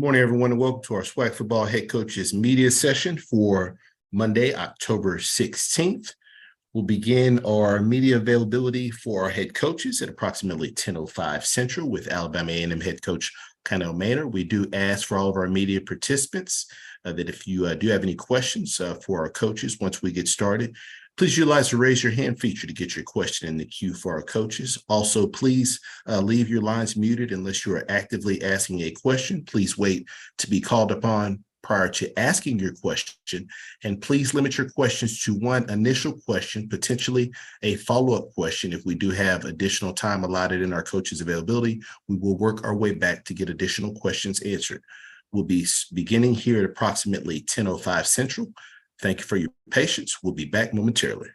Good morning, everyone, and welcome to our SWAC Football Head Coaches Media Session for Monday, October 16th. We'll begin our media availability for our head coaches at approximately 10:05 Central with Alabama A&M head coach Connell Manor. We do ask for all of our media participants that if you do have any questions for our coaches once we get started, please utilize the raise your hand feature to get your question in the queue for our coaches. Also, please leave your lines muted unless you are actively asking a question. Please wait to be called upon prior to asking your question, and please limit your questions to one initial question, potentially a follow-up question. If we do have additional time allotted in our coaches' availability, we will work our way back to get additional questions answered. We'll be beginning here at approximately 10:05 Central. Thank you for your patience. We'll be back momentarily.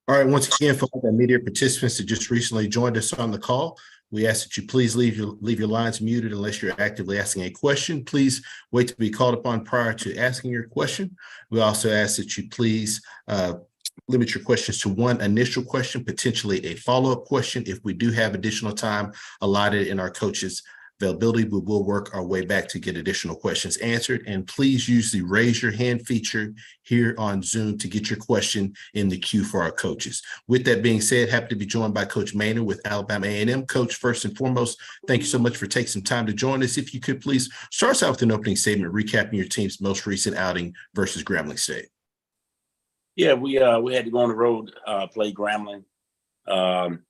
All right, once again, for all the media participants that just recently joined us on the call, we ask that you please leave your lines muted unless you're actively asking a question. Please wait to be called upon prior to asking your question. We also ask that you please limit your questions to one initial question, potentially a follow-up question. If we do have additional time allotted in our coaches' availability, we will work our way back to get additional questions answered. And please use the raise your hand feature here on Zoom to get your question in the queue for our coaches. With that being said, happy to be joined by Coach Manor with Alabama A&M. Coach, first and foremost, thank you so much for taking some time to join us. If you could please start us out with an opening statement, recapping your team's most recent outing versus Grambling State. Yeah, we had to go on the road, play Grambling.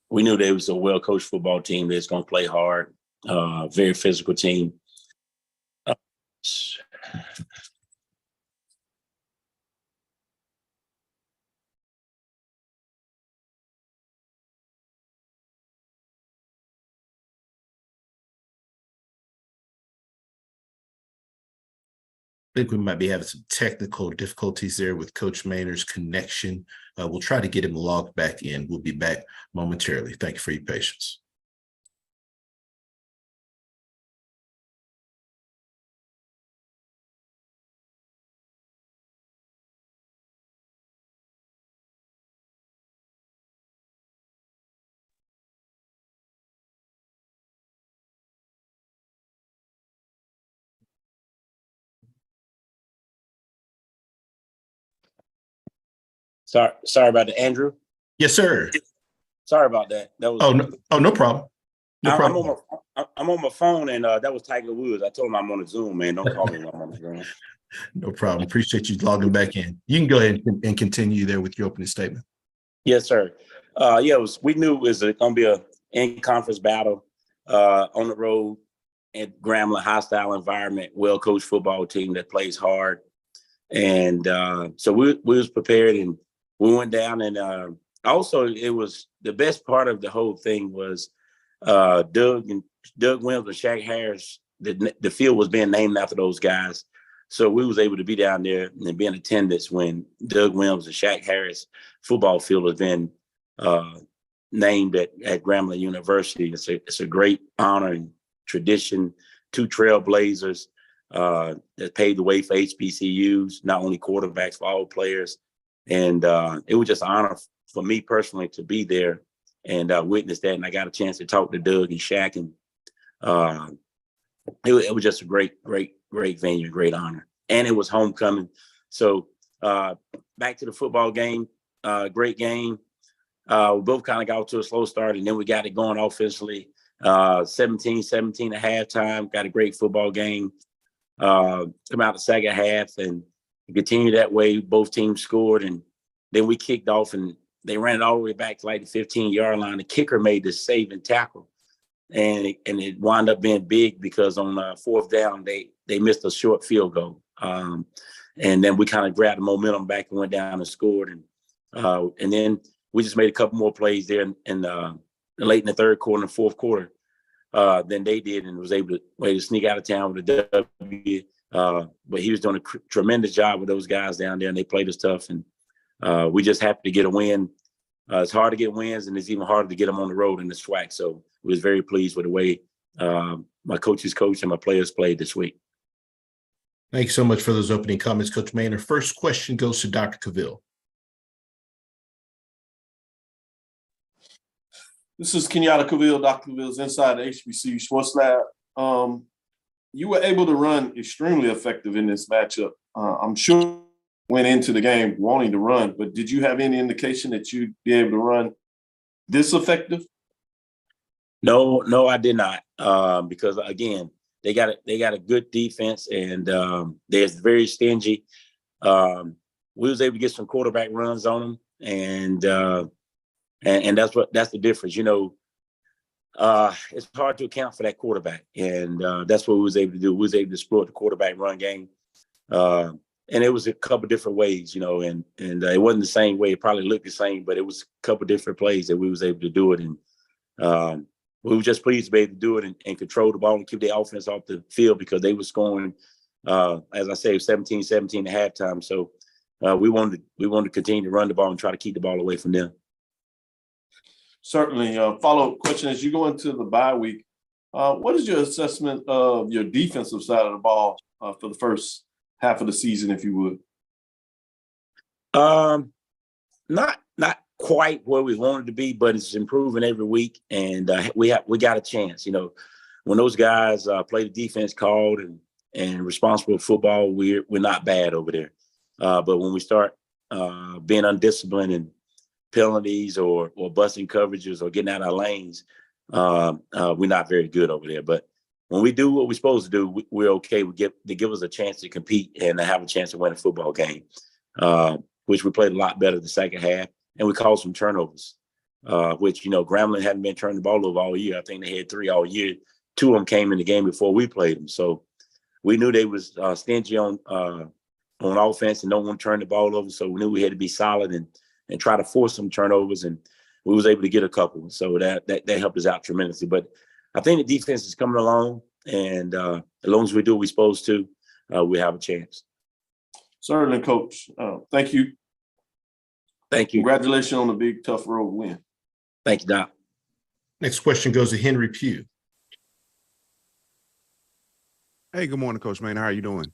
We knew they was a well-coached football team that's going to play hard. Very physical team. I think we might be having some technical difficulties there with Coach Maynard's connection. We'll try to get him logged back in. We'll be back momentarily. Thank you for your patience. Sorry about that, Andrew. Yes, sir. Sorry about that. That was no problem. I'm on my phone, and that was Tiger Woods. I told him I'm on a Zoom, man. Don't call me while I'm on the Zoom. No problem. Appreciate you logging back in. You can go ahead and continue there with your opening statement. Yes, sir. We knew it was going to be a in-conference battle on the road at Grambling, hostile environment, well-coached football team that plays hard. And so we was prepared, and we went down. And also, it was the best part of the whole thing was Doug Williams and Shaq Harris. The field was being named after those guys. So we was able to be down there and be in attendance when Doug Williams and Shaq Harris football field was being named at Grambling University. It's a great honor and tradition. Two trailblazers that paved the way for HBCUs, not only quarterbacks, for all players. And it was just an honor for me personally to be there and witness that. And I got a chance to talk to Doug and Shaq, and it was just a great venue, great honor. And it was homecoming. So back to the football game, great game. We both kind of got off to a slow start, and then we got it going offensively. 17-17 at halftime, got a great football game. Come out the second half and continue that way. Both teams scored, and then we kicked off, and they ran it all the way back to like the 15-yard line. The kicker made this saving tackle, and it wound up being big because on fourth down they missed a short field goal, and then we kind of grabbed the momentum back and went down and scored, and then we just made a couple more plays there in late in the third quarter and fourth quarter than they did, and was able to sneak out of town with a W. But he was doing a tremendous job with those guys down there, and they played us tough. And we just happy to get a win. It's hard to get wins, and it's even harder to get them on the road in the SWAC. So we was very pleased with the way my coaches coached and my players played this week. Thank you so much for those opening comments, Coach Maynard. First question goes to Dr. Cavill. This is Kenyatta Cavill, Dr. Cavill's inside the HBCU Sports Lab. You were able to run extremely effective in this matchup. I'm sure went into the game wanting to run, but did you have any indication that you'd be able to run this effective? No, I did not. Because again, they got a good defense, and they're very stingy. We was able to get some quarterback runs on them, and that's the difference. It's hard to account for that quarterback, and that's what we was able to do. We was able to exploit the quarterback run game, and it was a couple different ways, and it wasn't the same way. It probably looked the same, but it was a couple different plays that we was able to do it, and we were just pleased to be able to do it and control the ball and keep the offense off the field because they were scoring, as I say, 17-17 at halftime. So we wanted to continue to run the ball and try to keep the ball away from them. Certainly. Follow-up question, as you go into the bye week, what is your assessment of your defensive side of the ball for the first half of the season, if you would? Not quite where we wanted to be, but it's improving every week, and we got a chance. When those guys play the defense called and responsible football, we're not bad over there. But when we start being undisciplined and penalties or busting coverages or getting out of our lanes, we're not very good over there. But when we do what we're supposed to do, we're okay. They give us a chance to compete and to have a chance to win a football game, which we played a lot better the second half. And we caused some turnovers, which, Grambling hadn't been turning the ball over all year. I think they had 3 all year. 2 of them came in the game before we played them. So we knew they was stingy on offense and don't want to turn the ball over. So we knew we had to be solid and try to force some turnovers, and we was able to get a couple. So that helped us out tremendously. But I think the defense is coming along, and as long as we do what we're supposed to, we have a chance. Certainly, Coach. Thank you. Thank you. Congratulations on the big, tough road win. Thank you, Doc. Next question goes to Henry Pugh. Hey, good morning, Coach Maynard. How are you doing?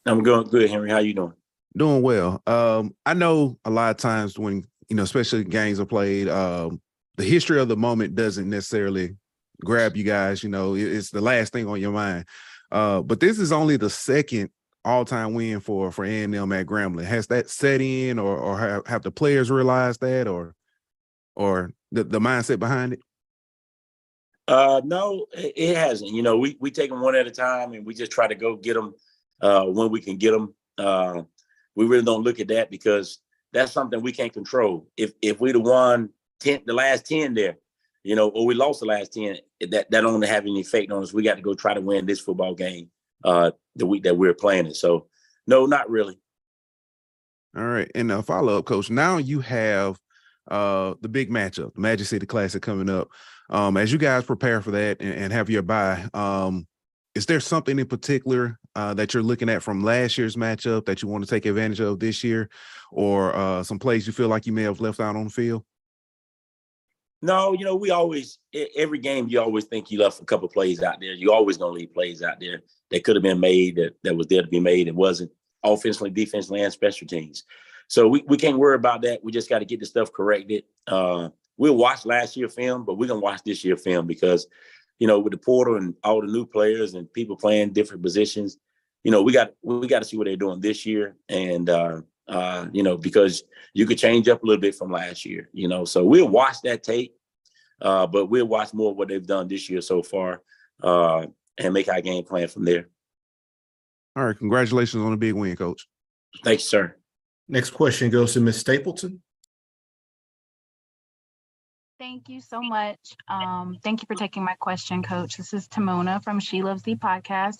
I'm going good, Henry. How you doing? Doing well. I know a lot of times when, especially games are played, the history of the moment doesn't necessarily grab you guys. It's the last thing on your mind. But this is only the second all-time win for A&M at Grambling. Has that set in, or have the players realized that, or the mindset behind it? No, it hasn't. You know, we take them one at a time, and we just try to go get them when we can get them. We really don't look at that because that's something we can't control. If we'd have won the last 10 there, you know, or we lost the last 10, that don't have any effect on us. We got to go try to win this football game the week that we're playing it. So, no, not really. All right. And a follow-up, Coach. Now you have the big matchup, the Magic City Classic coming up. As you guys prepare for that and have your bye, is there something in particular that you're looking at from last year's matchup that you want to take advantage of this year, or some plays you feel like you may have left out on the field? No, you know, every game you always think you left a couple plays out there. You always gonna leave plays out there that could have been made, that was there to be made. It wasn't, offensively, defensively, and special teams. So we can't worry about that. We just got to get the stuff corrected. We'll watch last year's film, but we're gonna watch this year's film because, you know, with the portal and all the new players and people playing different positions, you know, we got to see what they're doing this year. And you know, because you could change up a little bit from last year, you know. So we'll watch that tape, but we'll watch more of what they've done this year so far, and make our game plan from there. All right. Congratulations on a big win, Coach. Thanks, sir. Next question goes to Ms. Stapleton. Thank you so much. Thank you for taking my question, Coach. This is Timona from She Loves the podcast.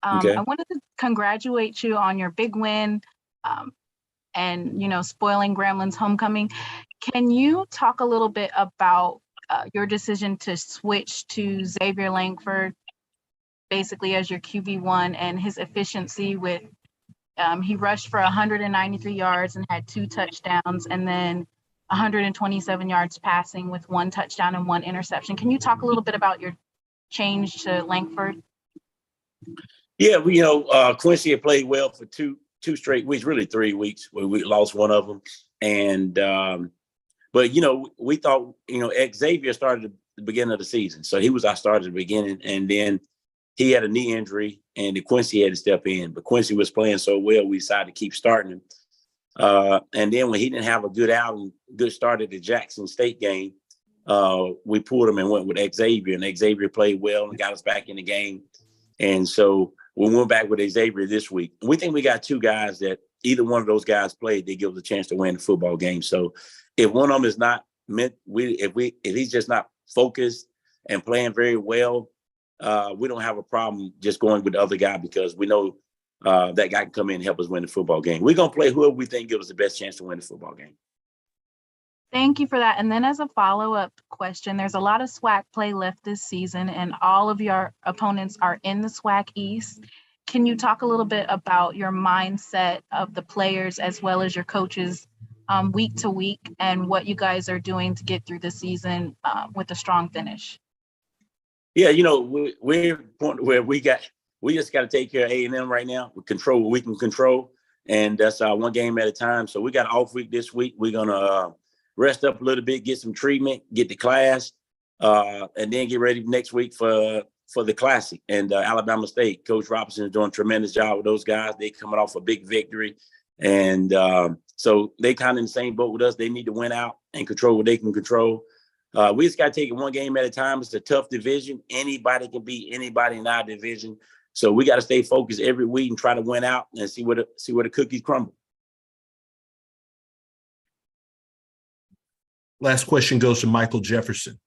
Okay. I wanted to congratulate you on your big win, and, you know, spoiling Grambling's homecoming. Can you talk a little bit about your decision to switch to Xavier Langford basically as your QB1 and his efficiency with he rushed for 193 yards and had 2 touchdowns, and then 127 yards passing with 1 touchdown and 1 interception. Can you talk a little bit about your change to Langford? Yeah, Quincy had played well for two straight weeks, really 3 weeks, where we lost one of them. And but you know, we thought, you know, Xavier started at the beginning of the season, so he was our starter at the beginning, and then he had a knee injury, and Quincy had to step in. But Quincy was playing so well, we decided to keep starting him. And then when he didn't have a good start at the Jackson State game, we pulled him and went with Xavier, and Xavier played well and got us back in the game. And so we went back with Xavier this week. We think we got 2 guys that either one of those guys played, they give us a chance to win the football game. So if one of them is not meant, if he's just not focused and playing very well, we don't have a problem just going with the other guy because we know that guy can come in and help us win the football game. We're going to play whoever we think gives us the best chance to win the football game. Thank you for that. And then as a follow-up question, there's a lot of SWAC play left this season, and all of your opponents are in the SWAC East. Can you talk a little bit about your mindset of the players as well as your coaches week to week, and what you guys are doing to get through the season with a strong finish? Yeah, you know, we're at the point where we just got to take care of A&M right now. We control what we can control, and that's one game at a time. So we got an off week this week. We're going to rest up a little bit, get some treatment, get to class, and then get ready next week for the Classic. And Alabama State, Coach Robinson is doing a tremendous job with those guys. They coming off a big victory. And so they kind of in the same boat with us. They need to win out and control what they can control. We just got to take it one game at a time. It's a tough division. Anybody can beat anybody in our division. So we got to stay focused every week and try to win out and see where the cookies crumble. Last question goes to Michael Jefferson.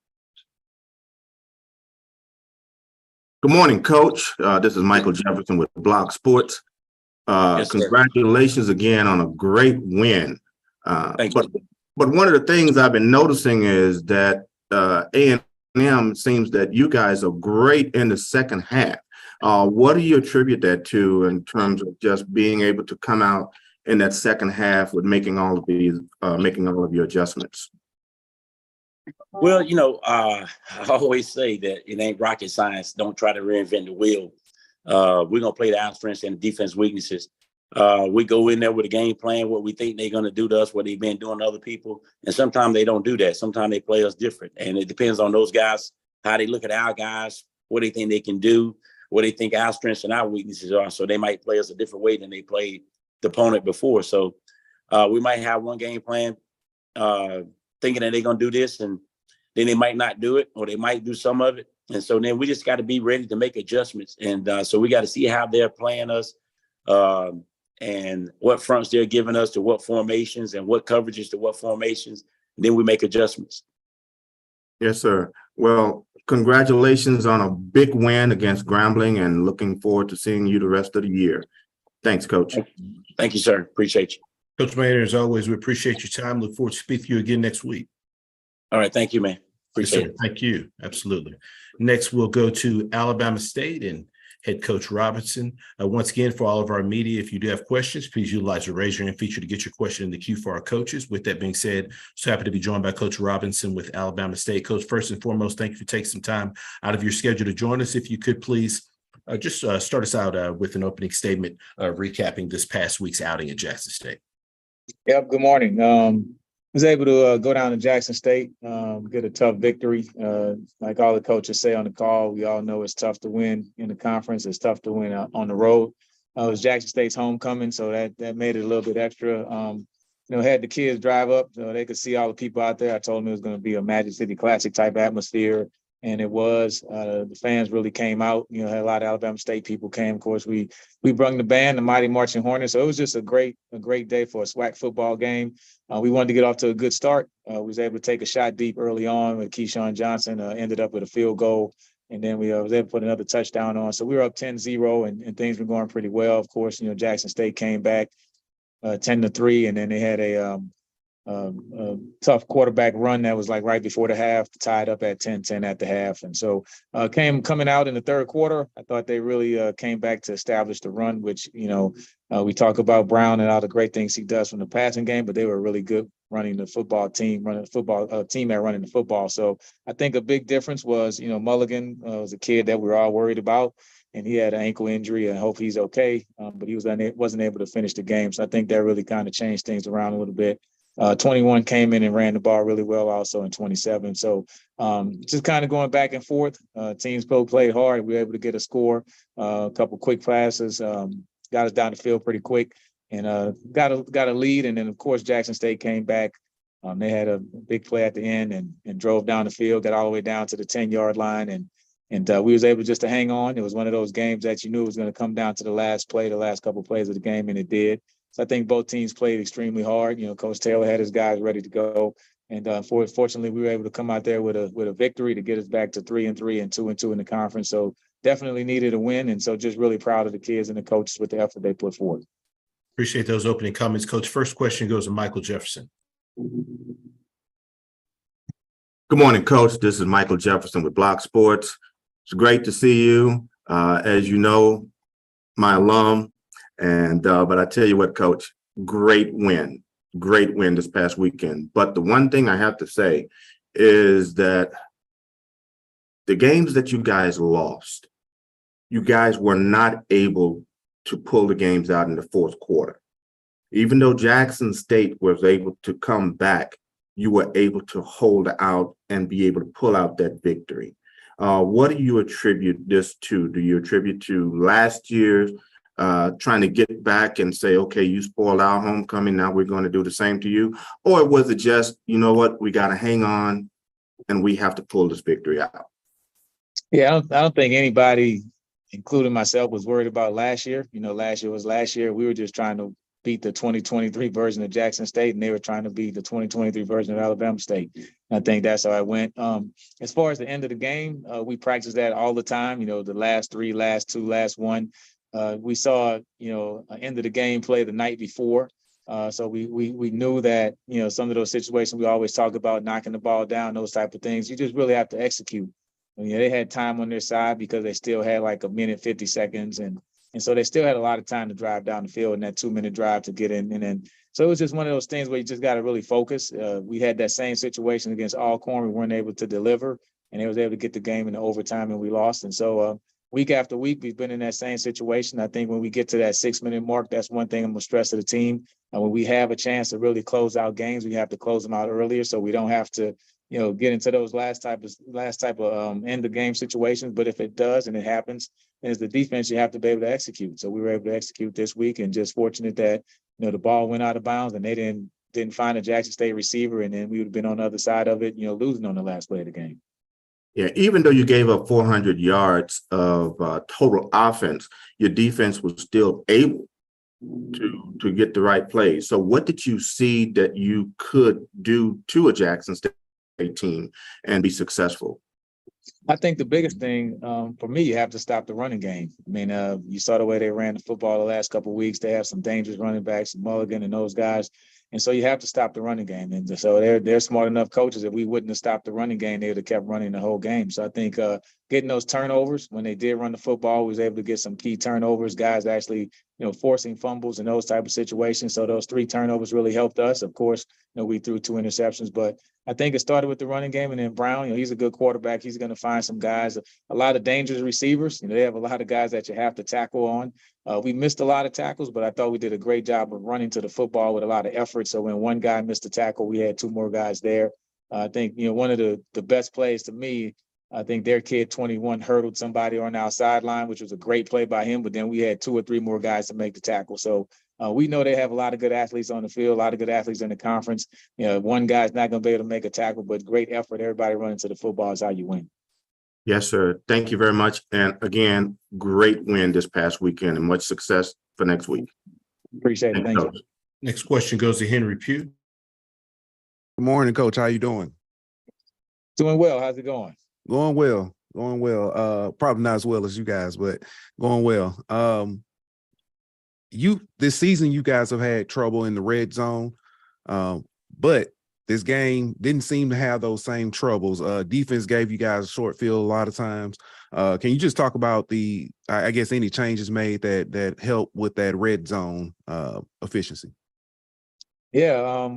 Good morning, Coach. This is Michael Jefferson with Block Sports. Yes, congratulations again on a great win. Thank you. But one of the things I've been noticing is that A&M seems that you guys are great in the second half. What do you attribute that to in terms of just being able to come out in that second half with making all of your adjustments? Well, you know, I always say that it ain't rocket science. Don't try to reinvent the wheel. We're going to play the our strengths and the defense weaknesses. We go in there with a game plan, what we think they're going to do to us, what they've been doing to other people. And sometimes they don't do that. Sometimes they play us different. And it depends on those guys, how they look at our guys, what they think they can do. what they think our strengths and our weaknesses are. So they might play us a different way than they played the opponent before. So we might have one game plan thinking that they're going to do this, and then they might not do it, or they might do some of it. And so then we just got to be ready to make adjustments. And so we got to see how they're playing us and what fronts they're giving us to what formations and what coverages to what formations. And then we make adjustments. Yes, sir. Well, congratulations on a big win against Grambling, and looking forward to seeing you the rest of the year. Thanks, Coach. Thank you, sir. Appreciate you. Coach Maynard, as always, we appreciate your time. Look forward to speaking to you again next week. All right. Thank you, man. Appreciate it. Thank you. Absolutely. Next, we'll go to Alabama State and head coach Robinson. Once again, for all of our media, if you do have questions, please utilize the raise your hand feature to get your question in the queue for our coaches. With that being said, so happy to be joined by Coach Robinson with Alabama State. Coach, first and foremost, thank you for taking some time out of your schedule to join us. If you could please just start us out with an opening statement recapping this past week's outing at Jackson State. Yep. Good morning. Was able to go down to Jackson State, get a tough victory. Like all the coaches say on the call, we all know it's tough to win in the conference. It's tough to win on the road. It was Jackson State's homecoming, so that made it a little bit extra. Had the kids drive up so they could see all the people out there. I told them it was going to be a Magic City Classic type atmosphere, and it was. The fans really came out. Had a lot of Alabama State people came. Of course, we brung the band, the Mighty Marching Hornets. So it was just a great day for a SWAC football game. We wanted to get off to a good start. We was able to take a shot deep early on with Keyshawn Johnson, ended up with a field goal, and then we was able to put another touchdown on. So we were up 10-0, and things were going pretty well. Of course, Jackson State came back 10-3, and then they had a tough quarterback run that was like right before the half, tied up at 10-10 at the half. And so coming out in the third quarter, I thought they really came back to establish the run, which, we talk about Brown and all the great things he does from the passing game, but they were really good running the football team, running the football. So I think a big difference was, Mulligan was a kid that we were all worried about, and he had an ankle injury. I hope he's okay, but he wasn't able to finish the game. So I think that really kind of changed things around a little bit. 21 came in and ran the ball really well also in 27. So just kind of going back and forth. Teams both played hard. We were able to get a score, a couple quick passes, got us down the field pretty quick, and got a lead. And then, of course, Jackson State came back. They had a big play at the end and drove down the field, got all the way down to the 10-yard line. And we was able just to hang on. It was one of those games that you knew was going to come down to the last play, the last couple of plays of the game, and it did. So I think both teams played extremely hard. Coach Taylor had his guys ready to go. And fortunately, we were able to come out there with a victory to get us back to 3-3 and 2-2 in the conference. So definitely needed a win. And so just really proud of the kids and the coaches with the effort they put forward. Appreciate those opening comments, Coach. First question goes to Michael Jefferson. Good morning, Coach. This is Michael Jefferson with Block Sports. It's great to see you. As you know, my alum. But I tell you what, Coach, great win this past weekend. But the one thing I have to say is that the games that you guys lost, you guys were not able to pull the games out in the fourth quarter. Even though Jackson State was able to come back, you were able to hold out and be able to pull out that victory. What do you attribute this to? Do you attribute to last year's trying to get back and say, okay, you spoiled our homecoming, now we're going to do the same to you? Or was it just, you know what, we got to hang on and we have to pull this victory out? Yeah, I don't think anybody, including myself, was worried about last year. Last year was last year. We were just trying to beat the 2023 version of Jackson State, and they were trying to beat the 2023 version of Alabama State. And I think that's how it went. As far as the end of the game, we practice that all the time. The last three, last two, last one. We saw, an end of the game play the night before. So we knew that, some of those situations we always talk about, knocking the ball down, those type of things, you just really have to execute. They had time on their side because they still had like a minute, 50 seconds. And so they still had a lot of time to drive down the field in that 2-minute drive to get in. And then, so it was just one of those things where you just got to really focus. We had that same situation against Alcorn. We weren't able to deliver, and they was able to get the game into overtime, and we lost. And so, week after week, we've been in that same situation. I think when we get to that 6-minute mark, that's one thing I'm going to stress to the team. And when we have a chance to really close out games, we have to close them out earlier so we don't have to get into those last type of end of game situations. But if it does and it happens, then it's the defense you have to be able to execute. So we were able to execute this week, and just fortunate that the ball went out of bounds and they didn't find a Jackson State receiver, and then we would have been on the other side of it, losing on the last play of the game. Yeah, even though you gave up 400 yards of total offense, your defense was still able to get the right plays. So what did you see that you could do to a Jackson State team and be successful? I think the biggest thing for me, you have to stop the running game. I mean, you saw the way they ran the football the last couple of weeks. They have some dangerous running backs, Mulligan and those guys. And so you have to stop the running game. And so they're smart enough coaches. If we wouldn't have stopped the running game, they would have kept running the whole game. So I think getting those turnovers, when they did run the football, we was able to get some key turnovers, guys actually, forcing fumbles and those type of situations. So those 3 turnovers really helped us. Of course, we threw 2 interceptions, but I think it started with the running game, and then Brown, he's a good quarterback. He's going to find some guys, a lot of dangerous receivers. They have a lot of guys that you have to tackle on. We missed a lot of tackles, but I thought we did a great job of running to the football with a lot of effort. So when one guy missed a tackle, we had 2 more guys there. I think, one of the best plays to me, I think their kid 21 hurdled somebody on our sideline, which was a great play by him. But then we had 2 or 3 more guys to make the tackle. So we know they have a lot of good athletes on the field, a lot of good athletes in the conference. One guy's not going to be able to make a tackle, but great effort. Everybody running to the football is how you win. Yes, sir. Thank you very much. And again, great win this past weekend and much success for next week. Appreciate it. Thank you. Next question goes to Henry Pugh. Good morning, Coach. How you doing? Doing well. How's it going? Going well. Probably not as well as you guys, but going well. This season, you guys have had trouble in the red zone, but this game didn't seem to have those same troubles. Defense gave you guys a short field a lot of times. Can you just talk about any changes made that help with that red zone efficiency? Yeah,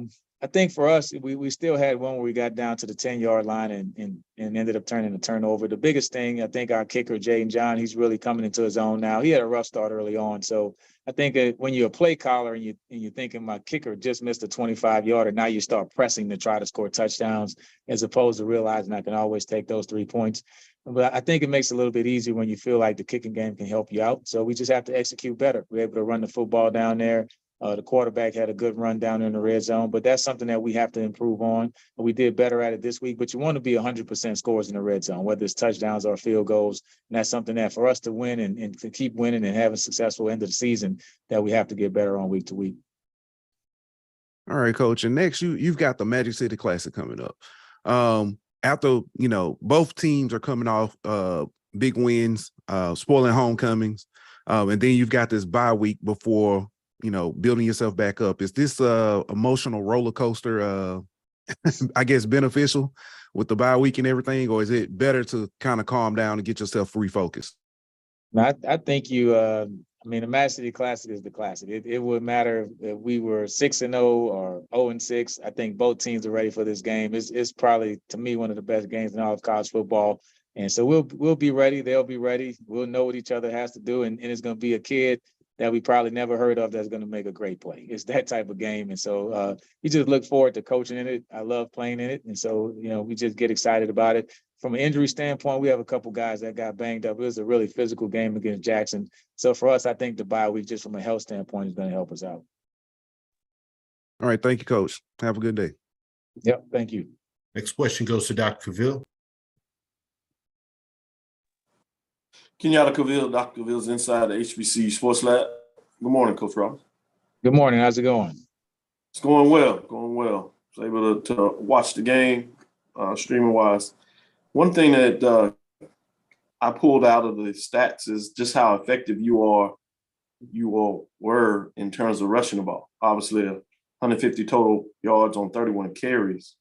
I think for us, we still had one where we got down to the 10-yard line and ended up turning a turnover. The biggest thing, I think our kicker, Jay and John, he's really coming into his own now. He had a rough start early on. So I think when you're a play caller and you're thinking my kicker just missed a 25-yarder, now you start pressing to try to score touchdowns as opposed to realizing I can always take those 3 points. But I think it makes it a little bit easier when you feel like the kicking game can help you out. So we just have to execute better. We're able to run the football down there. The quarterback had a good run down in the red zone, but that's something that we have to improve on. We did better at it this week, but you want to be 100% scores in the red zone, whether it's touchdowns or field goals. And that's something that for us to win and to keep winning and have a successful end of the season that we have to get better on week to week. All right, Coach. And next, you've got the Magic City Classic coming up. After, both teams are coming off big wins, spoiling homecomings, and then you've got this bye week before building yourself back up. Is this emotional roller coaster, I guess, beneficial with the bye week and everything, or is it better to kind of calm down and get yourself refocused? I think the Magic City Classic is the classic. It would matter if we were 6-0 or 0-6. I think both teams are ready for this game. It's probably, to me, one of the best games in all of college football. And so we'll be ready. They'll be ready. We'll know what each other has to do, and it's going to be a kid that we probably never heard of that's going to make a great play. It's that type of game. And so we just look forward to coaching in it. I love playing in it. And so, we just get excited about it. From an injury standpoint, we have a couple guys that got banged up. It was a really physical game against Jackson. So for us, I think the bye week, just from a health standpoint, is going to help us out. All right. Thank you, Coach. Have a good day. Yep. Thank you. Next question goes to Dr. Cavill. Kenyatta Cavill, Dr. Cavill's inside the HBCU Sports Lab. Good morning, Coach Roberts. Good morning. How's it going? It's going well. I was able to watch the game streaming wise. One thing that I pulled out of the stats is just how effective you all were in terms of rushing the ball. Obviously, 150 total yards on 31 carries.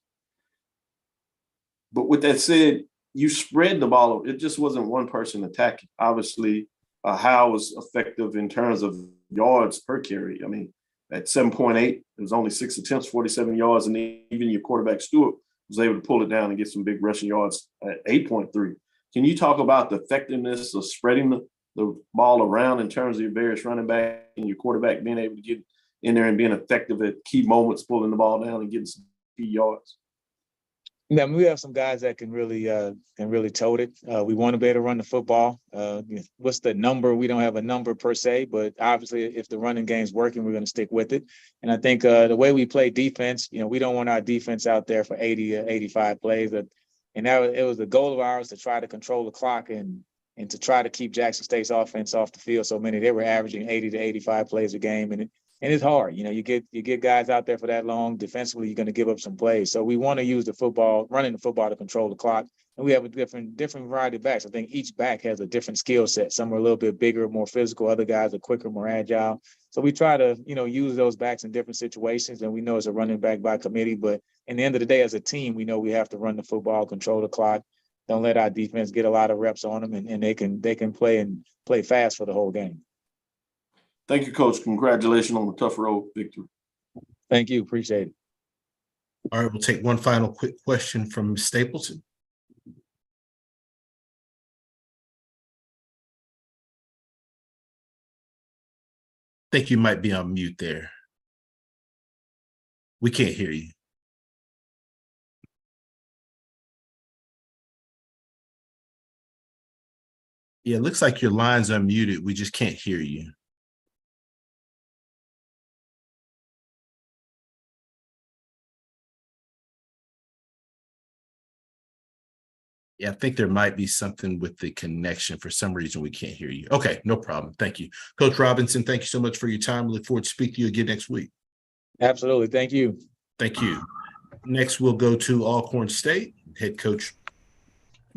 But with that said, you spread the ball. It just wasn't one person attacking. Obviously, Hal was effective in terms of yards per carry. I mean, at 7.8, it was only 6 attempts, 47 yards, and even your quarterback Stewart was able to pull it down and get some big rushing yards at 8.3. Can you talk about the effectiveness of spreading the ball around in terms of your various running back and your quarterback being able to get in there and being effective at key moments, pulling the ball down and getting some key yards? Yeah, I mean, we have some guys that can really tote it. We want to be able to run the football. What's the number? We don't have a number per se, but obviously, if the running game's working, we're going to stick with it. And I think the way we play defense, we don't want our defense out there for 80 or 85 plays. And it was the goal of ours to try to control the clock and to try to keep Jackson State's offense off the field. So many they were averaging 80 to 85 plays a game, and it's hard. You get guys out there for that long. Defensively, you're going to give up some plays. So we want to use running the football to control the clock. And we have a different variety of backs. I think each back has a different skill set. Some are a little bit bigger, more physical. Other guys are quicker, more agile. So we try to, use those backs in different situations. And we know it's a running back by committee. But in the end of the day, as a team, we know we have to run the football, control the clock. Don't let our defense get a lot of reps on them, and they can play fast for the whole game. Thank you, Coach. Congratulations on the tough road victory. Thank you. Appreciate it. All right, we'll take one final quick question from Stapleton. I think you might be on mute there. We can't hear you. Yeah, it looks like your line's unmuted. We just can't hear you. Yeah, I think there might be something with the connection. For some reason, we can't hear you. Okay, no problem. Thank you. Coach Robinson, thank you so much for your time. We look forward to speaking to you again next week. Absolutely. Thank you. Thank you. Next, we'll go to Alcorn State, head coach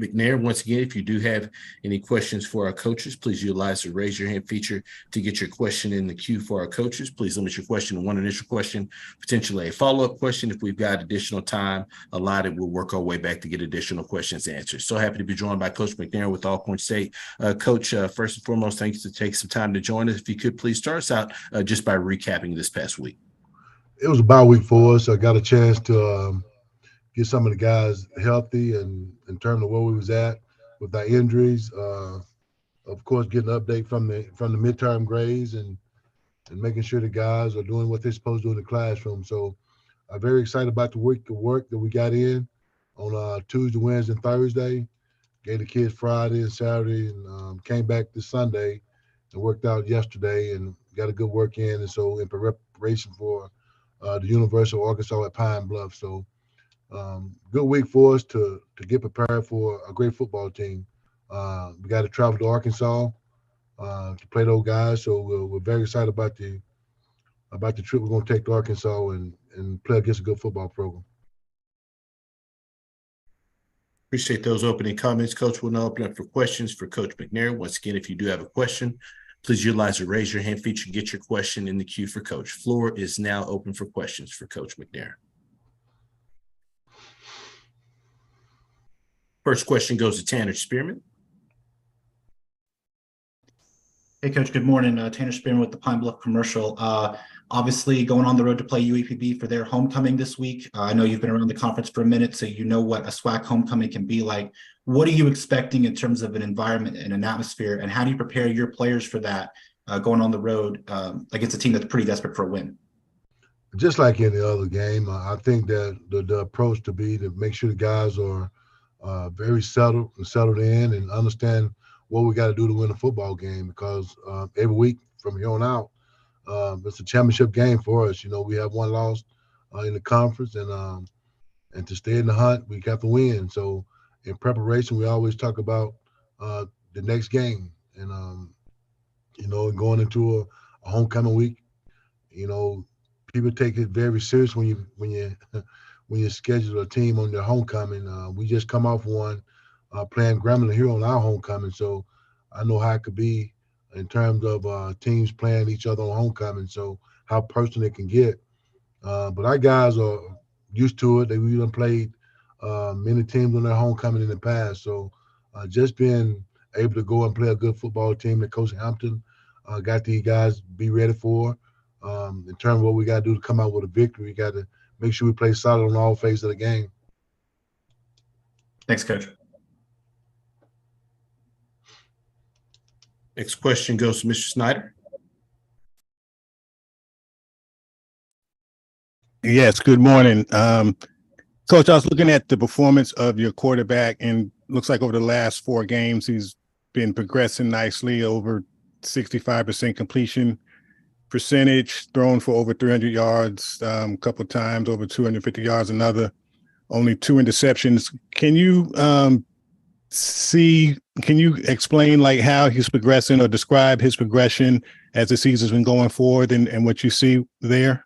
McNair. Once again, if you do have any questions for our coaches, please utilize the raise your hand feature to get your question in the queue for our coaches. Please limit your question to one initial question, potentially a follow-up question. If we've got additional time allotted, we'll work our way back to get additional questions answered. So happy to be joined by Coach McNair with Alcorn State. Coach, first and foremost, thanks to take some time to join us. If you could please start us out just by recapping this past week. It was a bye week for us. I got a chance to get some of the guys healthy and in terms of where we was at with our injuries. Of course, getting an update from the midterm grades and making sure the guys are doing what they're supposed to do in the classroom. So I'm very excited about the work that we got in on Tuesday, Wednesday, and Thursday. Gave the kids Friday and Saturday, and came back this Sunday and worked out yesterday and got a good work in. And so in preparation for the University of Arkansas at Pine Bluff. So good week for us to get prepared for a great football team. We got to travel to Arkansas to play those guys, so we're very excited about the trip we're going to take to Arkansas and play against a good football program. Appreciate those opening comments. Coach, we'll now open up for questions for Coach McNair. Once again, if you do have a question, please utilize the raise your hand feature to get your question in the queue for Coach. Floor is now open for questions for Coach McNair. First question goes to Tanner Spearman. Hey, Coach. Good morning. Tanner Spearman with the Pine Bluff Commercial. Obviously, going on the road to play UAPB for their homecoming this week. I know you've been around the conference for a minute, so you know what a SWAC homecoming can be like. What are you expecting in terms of an environment and an atmosphere, and how do you prepare your players for that going on the road against a team that's pretty desperate for a win? Just like any other game, I think that the approach to be to make sure the guys are very settled in and understand what we got to do to win a football game, because every week from here on out, it's a championship game for us. We have one loss in the conference, and to stay in the hunt, we got to win. So in preparation, we always talk about the next game, and going into a homecoming week, people take it very serious when you schedule a team on their homecoming. We just come off one playing Grambling here on our homecoming, so I know how it could be in terms of teams playing each other on homecoming, so how personal it can get. But our guys are used to it. We've even played many teams on their homecoming in the past, so just being able to go and play a good football team that Coach Hampton got these guys be ready for. In terms of what we got to do to come out with a victory, we got to make sure we play solid on all phases of the game. Thanks, Coach. Next question goes to Mr. Snyder. Yes, good morning. Coach, I was looking at the performance of your quarterback, and looks like over the last 4 games, he's been progressing nicely, over 65% completion percentage, thrown for over 300 yards a couple of times, over 250 yards another, only 2 interceptions. Can you can you explain like how he's progressing or describe his progression as the season's been going forward and what you see there?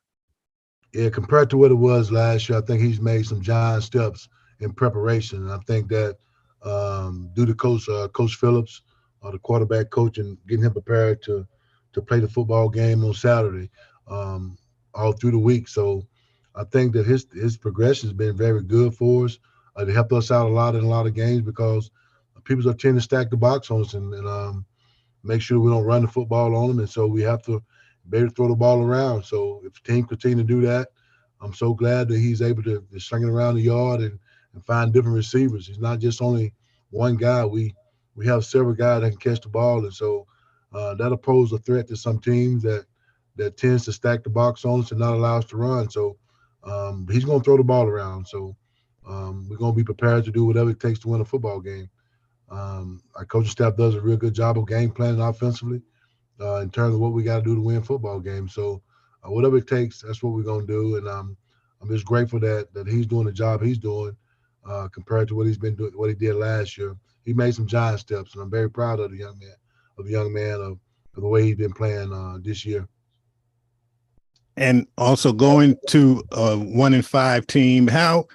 Yeah, compared to what it was last year, I think he's made some giant steps in preparation. And I think that due to Coach Phillips, the quarterback coach, and getting him prepared to play the football game on Saturday, all through the week. So I think that his progression has been very good for us. It helped us out a lot in a lot of games because people are tending to stack the box on us and make sure we don't run the football on them. And so we have to be able to throw the ball around. So if the team continue to do that, I'm so glad that he's able to sling it around the yard and find different receivers. He's not just only one guy. We have several guys that can catch the ball. And so that'll pose a threat to some teams that tends to stack the box on us and not allow us to run. So he's going to throw the ball around. So we're going to be prepared to do whatever it takes to win a football game. Our coaching staff does a real good job of game planning offensively in terms of what we got to do to win football games. So whatever it takes, that's what we're going to do. And I'm just grateful that he's doing the job he's doing compared to what he's been doing, what he did last year. He made some giant steps, and I'm very proud of the young man of the way he's been playing this year. And also going to a 1-5 team, how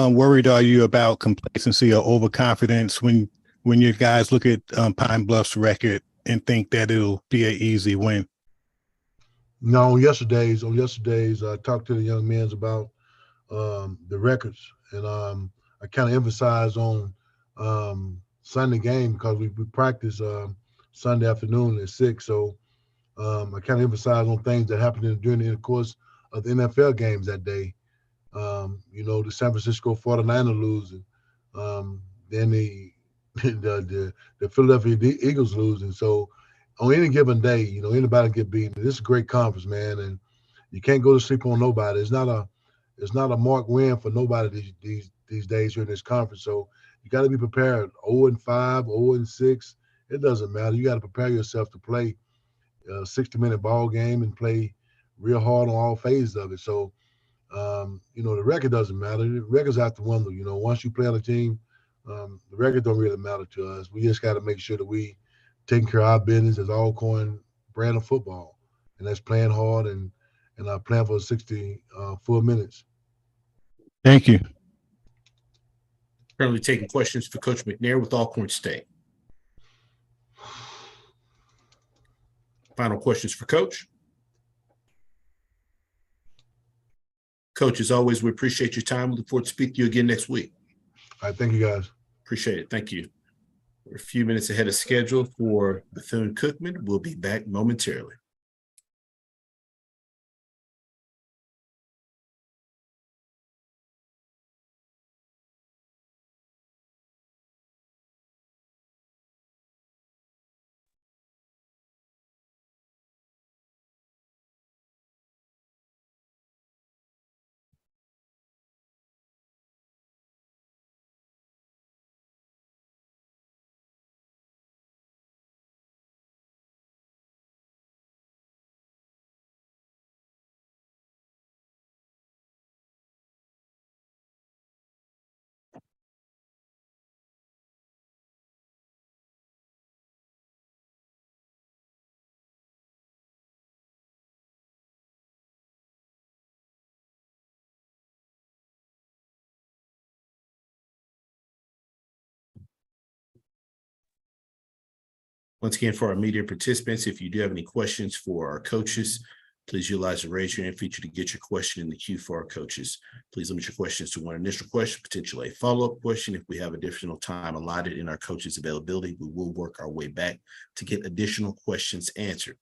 worried are you about complacency or overconfidence when your guys look at Pine Bluff's record and think that it'll be an easy win? No, on yesterday's, I talked to the young men about the records, and I kind of emphasized on Sunday game because we practice Sunday afternoon at 6. So I kind of emphasized on things that happened during the course of the NFL games that day. The San Francisco 49ers losing, then the Philadelphia Eagles losing. So on any given day, anybody can get beaten. This is a great conference, man, and you can't go to sleep on nobody. It's not a marked win for nobody these days here in this conference. So you got to be prepared. 0-5, 0-6, it doesn't matter. You got to prepare yourself to play a 60-minute ball game and play real hard on all phases of it. So the record doesn't matter. The record's out the window. Once you play on a team, the record don't really matter to us. We just got to make sure that we taking care of our business as Alcorn brand of football, and that's playing hard and playing for 60 full minutes. Thank you. Currently taking questions for Coach McNair with Alcorn State. Final questions for Coach. Coach, as always, we appreciate your time. We look forward to speaking to you again next week. All right, thank you, guys. Appreciate it. Thank you. We're a few minutes ahead of schedule for Bethune-Cookman. We'll be back momentarily. Once again, for our media participants, if you do have any questions for our coaches, please utilize the raise your hand feature to get your question in the queue for our coaches. Please limit your questions to one initial question, potentially a follow-up question. If we have additional time allotted in our coaches' availability, we will work our way back to get additional questions answered.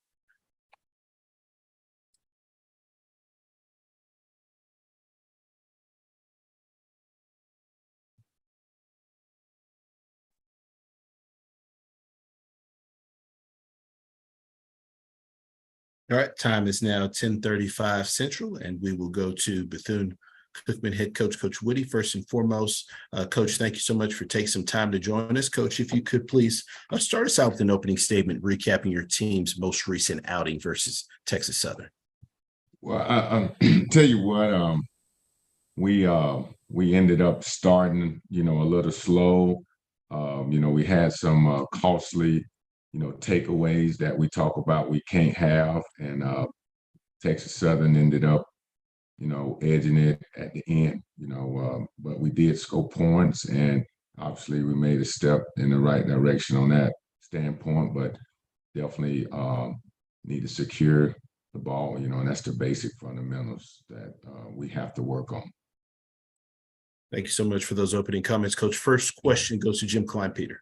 All right, time is now 10:35 Central, and we will go to Bethune Bethune-Cookman head coach, Coach Woody. First and foremost, Coach, thank you so much for taking some time to join us. Coach, if you could please start us out with an opening statement, recapping your team's most recent outing versus Texas Southern. Well, I tell you what, we ended up starting, a little slow. We had some costly, takeaways that we talk about we can't have, and Texas Southern ended up, edging it at the end. But we did score points, and obviously we made a step in the right direction on that standpoint. But definitely need to secure the ball, and that's the basic fundamentals that we have to work on. Thank you so much for those opening comments, Coach. First question goes to Jim Klein-Peter.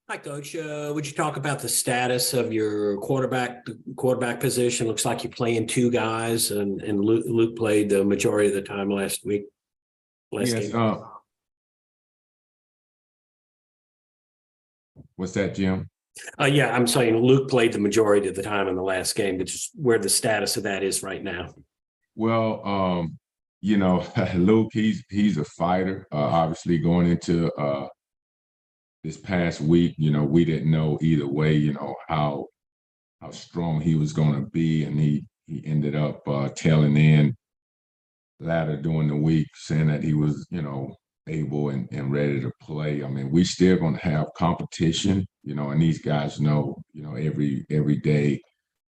Hi, Coach. Would you talk about the status of your quarterback position? Looks like you're playing two guys, and Luke played the majority of the time last week. Yes. Game. What's that, Jim? Yeah, I'm saying Luke played the majority of the time in the last game, but just where the status of that is right now. Well, Luke, he's a fighter. Obviously, going into this past week, we didn't know either way, how strong he was going to be, and he ended up tailing in latter during the week, saying that he was, able and ready to play. I mean, we still going to have competition, and these guys know, every day,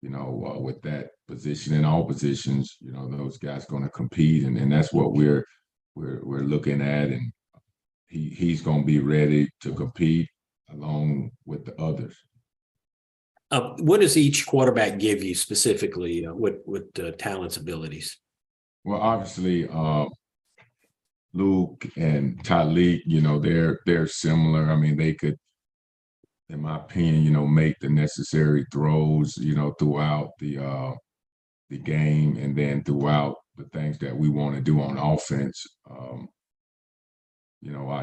with that position in all positions, those guys going to compete, and that's what we're looking at, and he's going to be ready to compete along with the others. What does each quarterback give you specifically with talents, abilities? Well, obviously, Luke and Tyleek, they're similar. I mean, they could, in my opinion, make the necessary throws, throughout the game, and then throughout the things that we want to do on offense. Our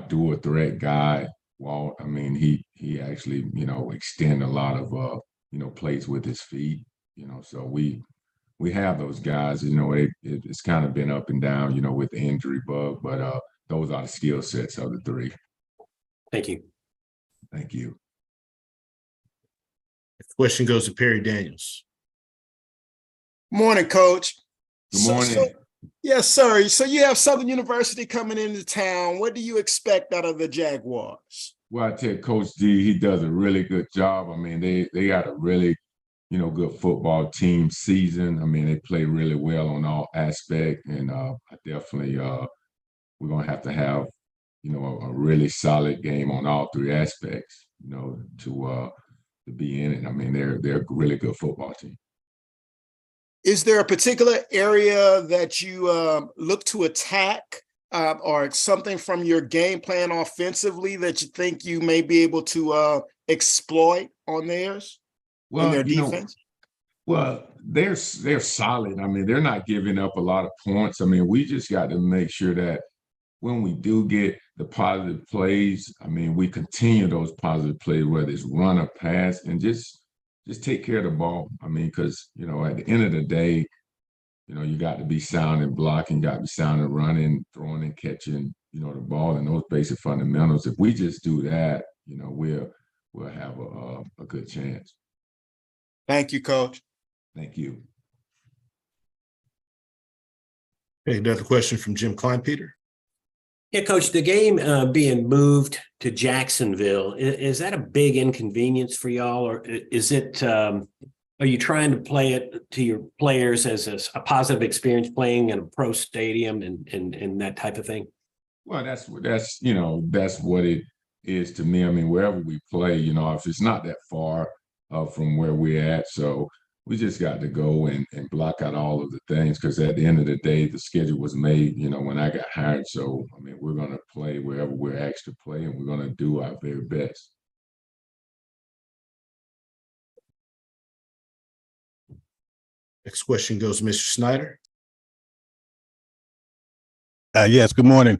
dual threat guy, Walt, I mean, he actually, extend a lot of, plays with his feet, so we have those guys, it's kind of been up and down, with the injury bug, but those are the skill sets of the three. Thank you. Thank you. The question goes to Perry Daniels. Morning, Coach. Good morning. Yes, sir. So you have Southern University coming into town. What do you expect out of the Jaguars? Well, I tell you, Coach D, he does a really good job. I mean, they got a really, good football team season. I mean, they play really well on all aspects, and I definitely we're gonna have to have, a really solid game on all three aspects, to be in it. I mean, they're a really good football team. Is there a particular area that you look to attack, or something from your game plan offensively that you think you may be able to exploit on theirs? Well, in their defense? They're solid. I mean, they're not giving up a lot of points. I mean, we just got to make sure that when we do get the positive plays, I mean, we continue those positive plays, whether it's run or pass, and just take care of the ball. I mean, because, at the end of the day, you got to be sound in blocking, got to be sound in running, throwing and catching, the ball, and those basic fundamentals. If we just do that, we'll have a good chance. Thank you, Coach. Thank you. Okay, another question from Jim Klein-Peter. Yeah, Coach, the game being moved to Jacksonville, is that a big inconvenience for y'all, or is it, are you trying to play it to your players as a positive experience playing in a pro stadium and that type of thing? Well, that's what it is to me. I mean, wherever we play, if it's not that far from where we're at, so we just got to go and block out all of the things, because at the end of the day, the schedule was made, when I got hired. So, I mean, we're going to play wherever we're asked to play, and we're going to do our very best. Next question goes to Mr. Snyder. Yes, good morning.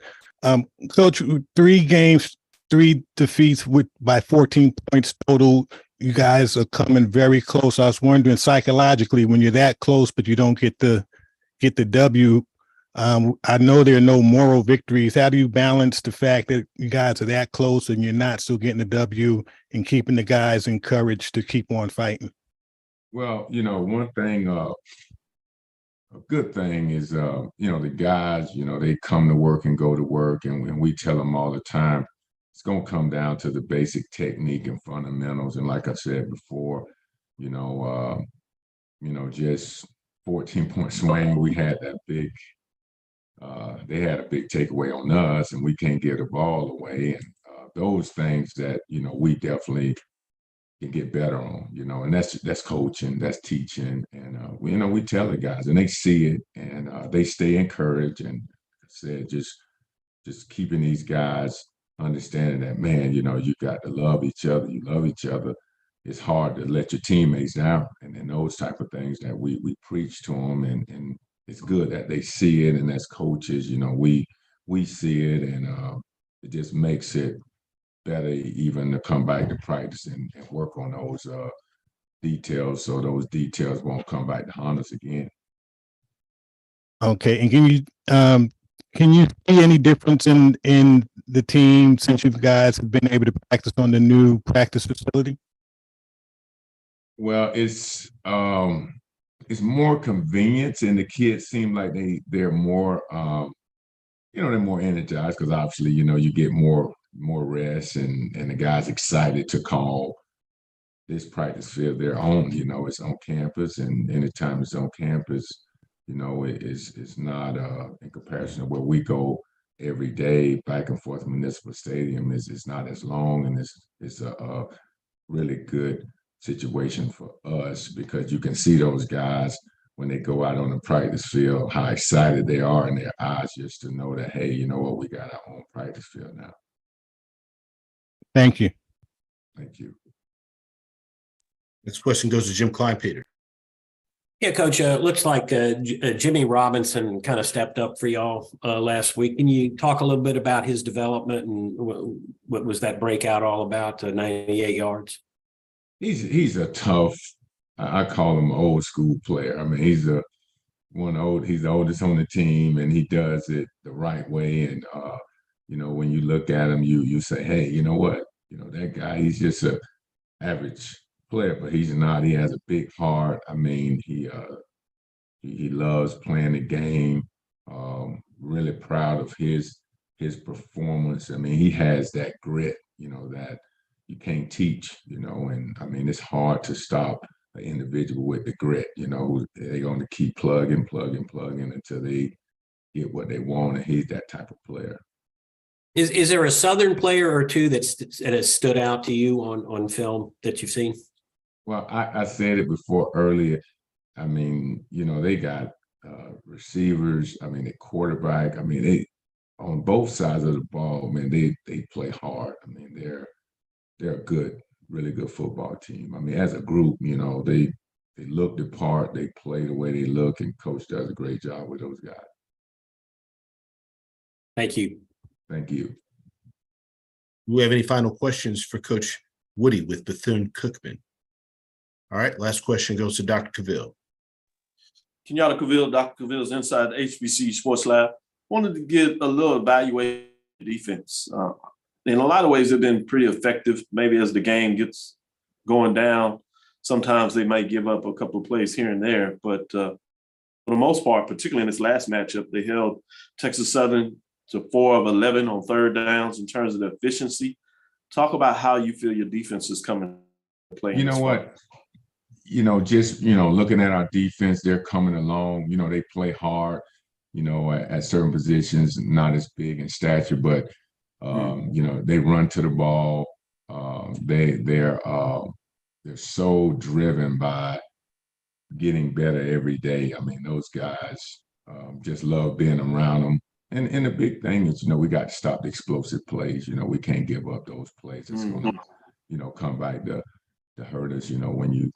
Coach, 3 games, 3 defeats by 14 points total. You guys are coming very close. I was wondering, psychologically, when you're that close, but you don't get the W, I know there are no moral victories. How do you balance the fact that you guys are that close and you're not still getting the W and keeping the guys encouraged to keep on fighting? Well, one thing, a good thing is, the guys, they come to work and go to work, and when we tell them all the time, it's going to come down to the basic technique and fundamentals. And like I said before, just 14-point swing, we had that big. They had a big takeaway on us, and we can't give the ball away. And those things that we definitely can get better on, and that's coaching, that's teaching, and we tell the guys, and they see it, and they stay encouraged. And like I said, just keeping these guys understanding that, man, you got to love each other. You love each other. It's hard to let your teammates down, and then those type of things that we preach to them, and it's good that they see it, and as coaches, we see it, and it just makes it better even to come back to practice and work on those details, so those details won't come back to haunt us again. Okay, and can you see any difference in the team since you guys have been able to practice on the new practice facility? Well, it's more convenience, and the kids seem like they're more they're more energized, because obviously you get more rest, and the guys excited to call this practice field their own. It's on campus, and anytime it's on campus, it's not in comparison to where we go every day back and forth. Municipal Stadium is not as long, and it's a really good situation for us, because you can see those guys when they go out on the practice field, how excited they are in their eyes, just to know that, hey, you know what, we got our own practice field now. Thank you. Thank you. Next question goes to Jim Kleinpeter. Yeah, Coach, looks like Jimmy Robinson kind of stepped up for y'all last week. Can you talk a little bit about his development and what was that breakout all about, 98 yards? He's a tough, I call him an old school player. I mean, he's the oldest on the team, and he does it the right way. And, when you look at him, you say, hey, you know what? That guy, he's just an average player, but he's not. He has a big heart. I mean, he loves playing the game. Really proud of his performance. I mean, he has that grit, that you can't teach, and I mean, it's hard to stop an individual with the grit. They're going to keep plugging until they get what they want, and he's that type of player. Is there a Southern player or two that has stood out to you on film that you've seen? Well, I said it before earlier. I mean, they got receivers. I mean, the quarterback. I mean, they on both sides of the ball. Man, they play hard. I mean, they're a good, really good football team. I mean, as a group, they look the part. They play the way they look, and Coach does a great job with those guys. Thank you. Thank you. Do we have any final questions for Coach Woody with Bethune-Cookman? All right, last question goes to Dr. Cavill. Kenyatta Cavill, Dr. Cavill's inside the HBC Sports Lab. Wanted to get a little evaluation defense. In a lot of ways, they've been pretty effective. Maybe as the game gets going down, sometimes they might give up a couple of plays here and there. But for the most part, particularly in this last matchup, they held Texas Southern to 4 of 11 on third downs in terms of the efficiency. Talk about how you feel your defense is coming to play. You know what? Looking at our defense, they're coming along. They play hard, at certain positions, not as big in stature, but, they run to the ball. They're so driven by getting better every day. I mean, those guys just love being around them. And the big thing is, we got to stop the explosive plays. We can't give up those plays. It's going to, come back to hurt us. When you're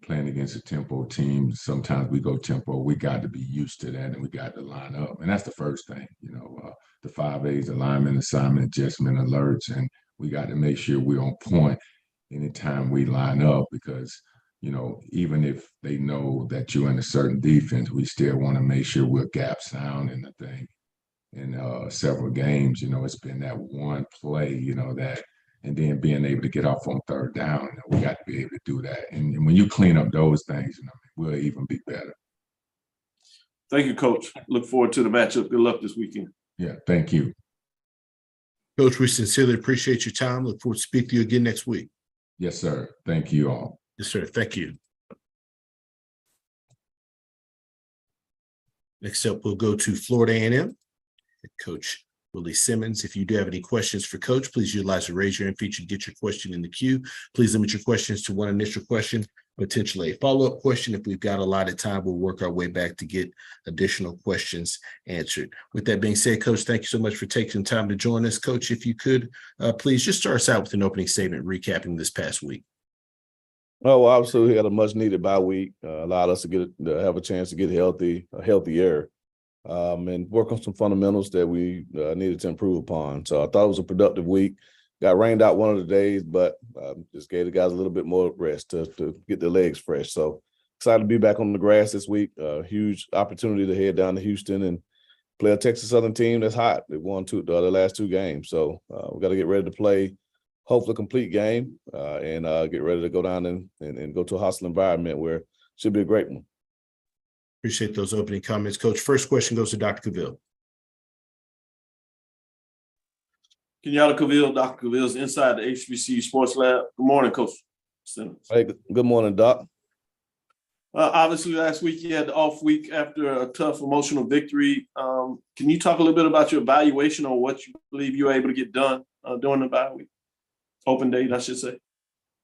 playing against a tempo team, sometimes we go tempo. We got to be used to that, and we got to line up. And that's the first thing, the 5A's, alignment, assignment, adjustment, alerts. And we got to make sure we're on point anytime we line up, because, even if they know that you're in a certain defense, we still want to make sure we're gap sound in the thing. In several games, it's been that one play, and then being able to get off on third down, we got to be able to do that. And when you clean up those things, we'll even be better. Thank you, Coach. Look forward to the matchup. Good luck this weekend. Yeah, thank you. Coach, we sincerely appreciate your time. Look forward to speaking to you again next week. Yes, sir. Thank you all. Yes, sir. Thank you. Next up, we'll go to Florida A&M. Head Coach Willie Simmons. If you do have any questions for Coach, please utilize the raise your hand feature to get your question in the queue. Please limit your questions to one initial question, potentially a follow-up question. If we've got a lot of time, we'll work our way back to get additional questions answered. With that being said, Coach, thank you so much for taking the time to join us. Coach, if you could, please just start us out with an opening statement recapping this past week. Oh, well, obviously we had a much needed bye week, allowed us to have a chance to get healthier, and work on some fundamentals that we needed to improve upon. So I thought it was a productive week. Got rained out one of the days, but just gave the guys a little bit more rest to get their legs fresh. So excited to be back on the grass this week. Huge opportunity to head down to Houston and play a Texas Southern team that's hot. They won the last two games. So we got to get ready to play, hopefully complete game, and get ready to go down and go to a hostile environment where it should be a great one. Appreciate those opening comments, Coach. First question goes to Dr. Cavill. Kenyatta Cavill, Dr. Cavill's inside the HBCU Sports Lab. Good morning, Coach Simmons. Hey, good morning, Doc. Obviously, last week you had the off week after a tough emotional victory. Can you talk a little bit about your evaluation on what you believe you were able to get done during the bye week? Open date, I should say.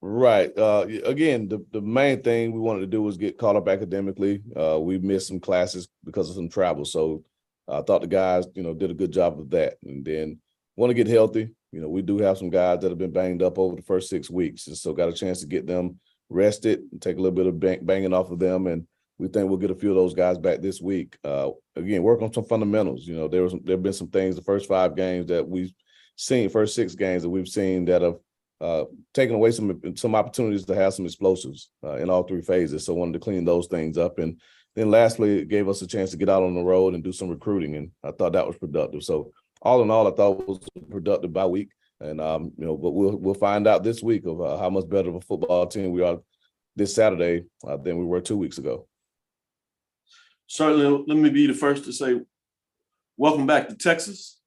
Right. Again, the main thing we wanted to do was get caught up academically. We missed some classes because of some travel. So I thought the guys, did a good job of that. And then want to get healthy. We do have some guys that have been banged up over the first 6 weeks. And so got a chance to get them rested and take a little bit of banging off of them. And we think we'll get a few of those guys back this week. Again, work on some fundamentals. There have been some things the first 5 games that we've seen, first 6 games that we've seen that have taken away some opportunities to have some explosives in all 3 phases. So wanted to clean those things up. And then lastly, it gave us a chance to get out on the road and do some recruiting. And I thought that was productive. So all in all, I thought it was a productive bye week. And, but we'll find out this week of how much better of a football team we are this Saturday than we were 2 weeks ago. Certainly, let me be the first to say, welcome back to Texas.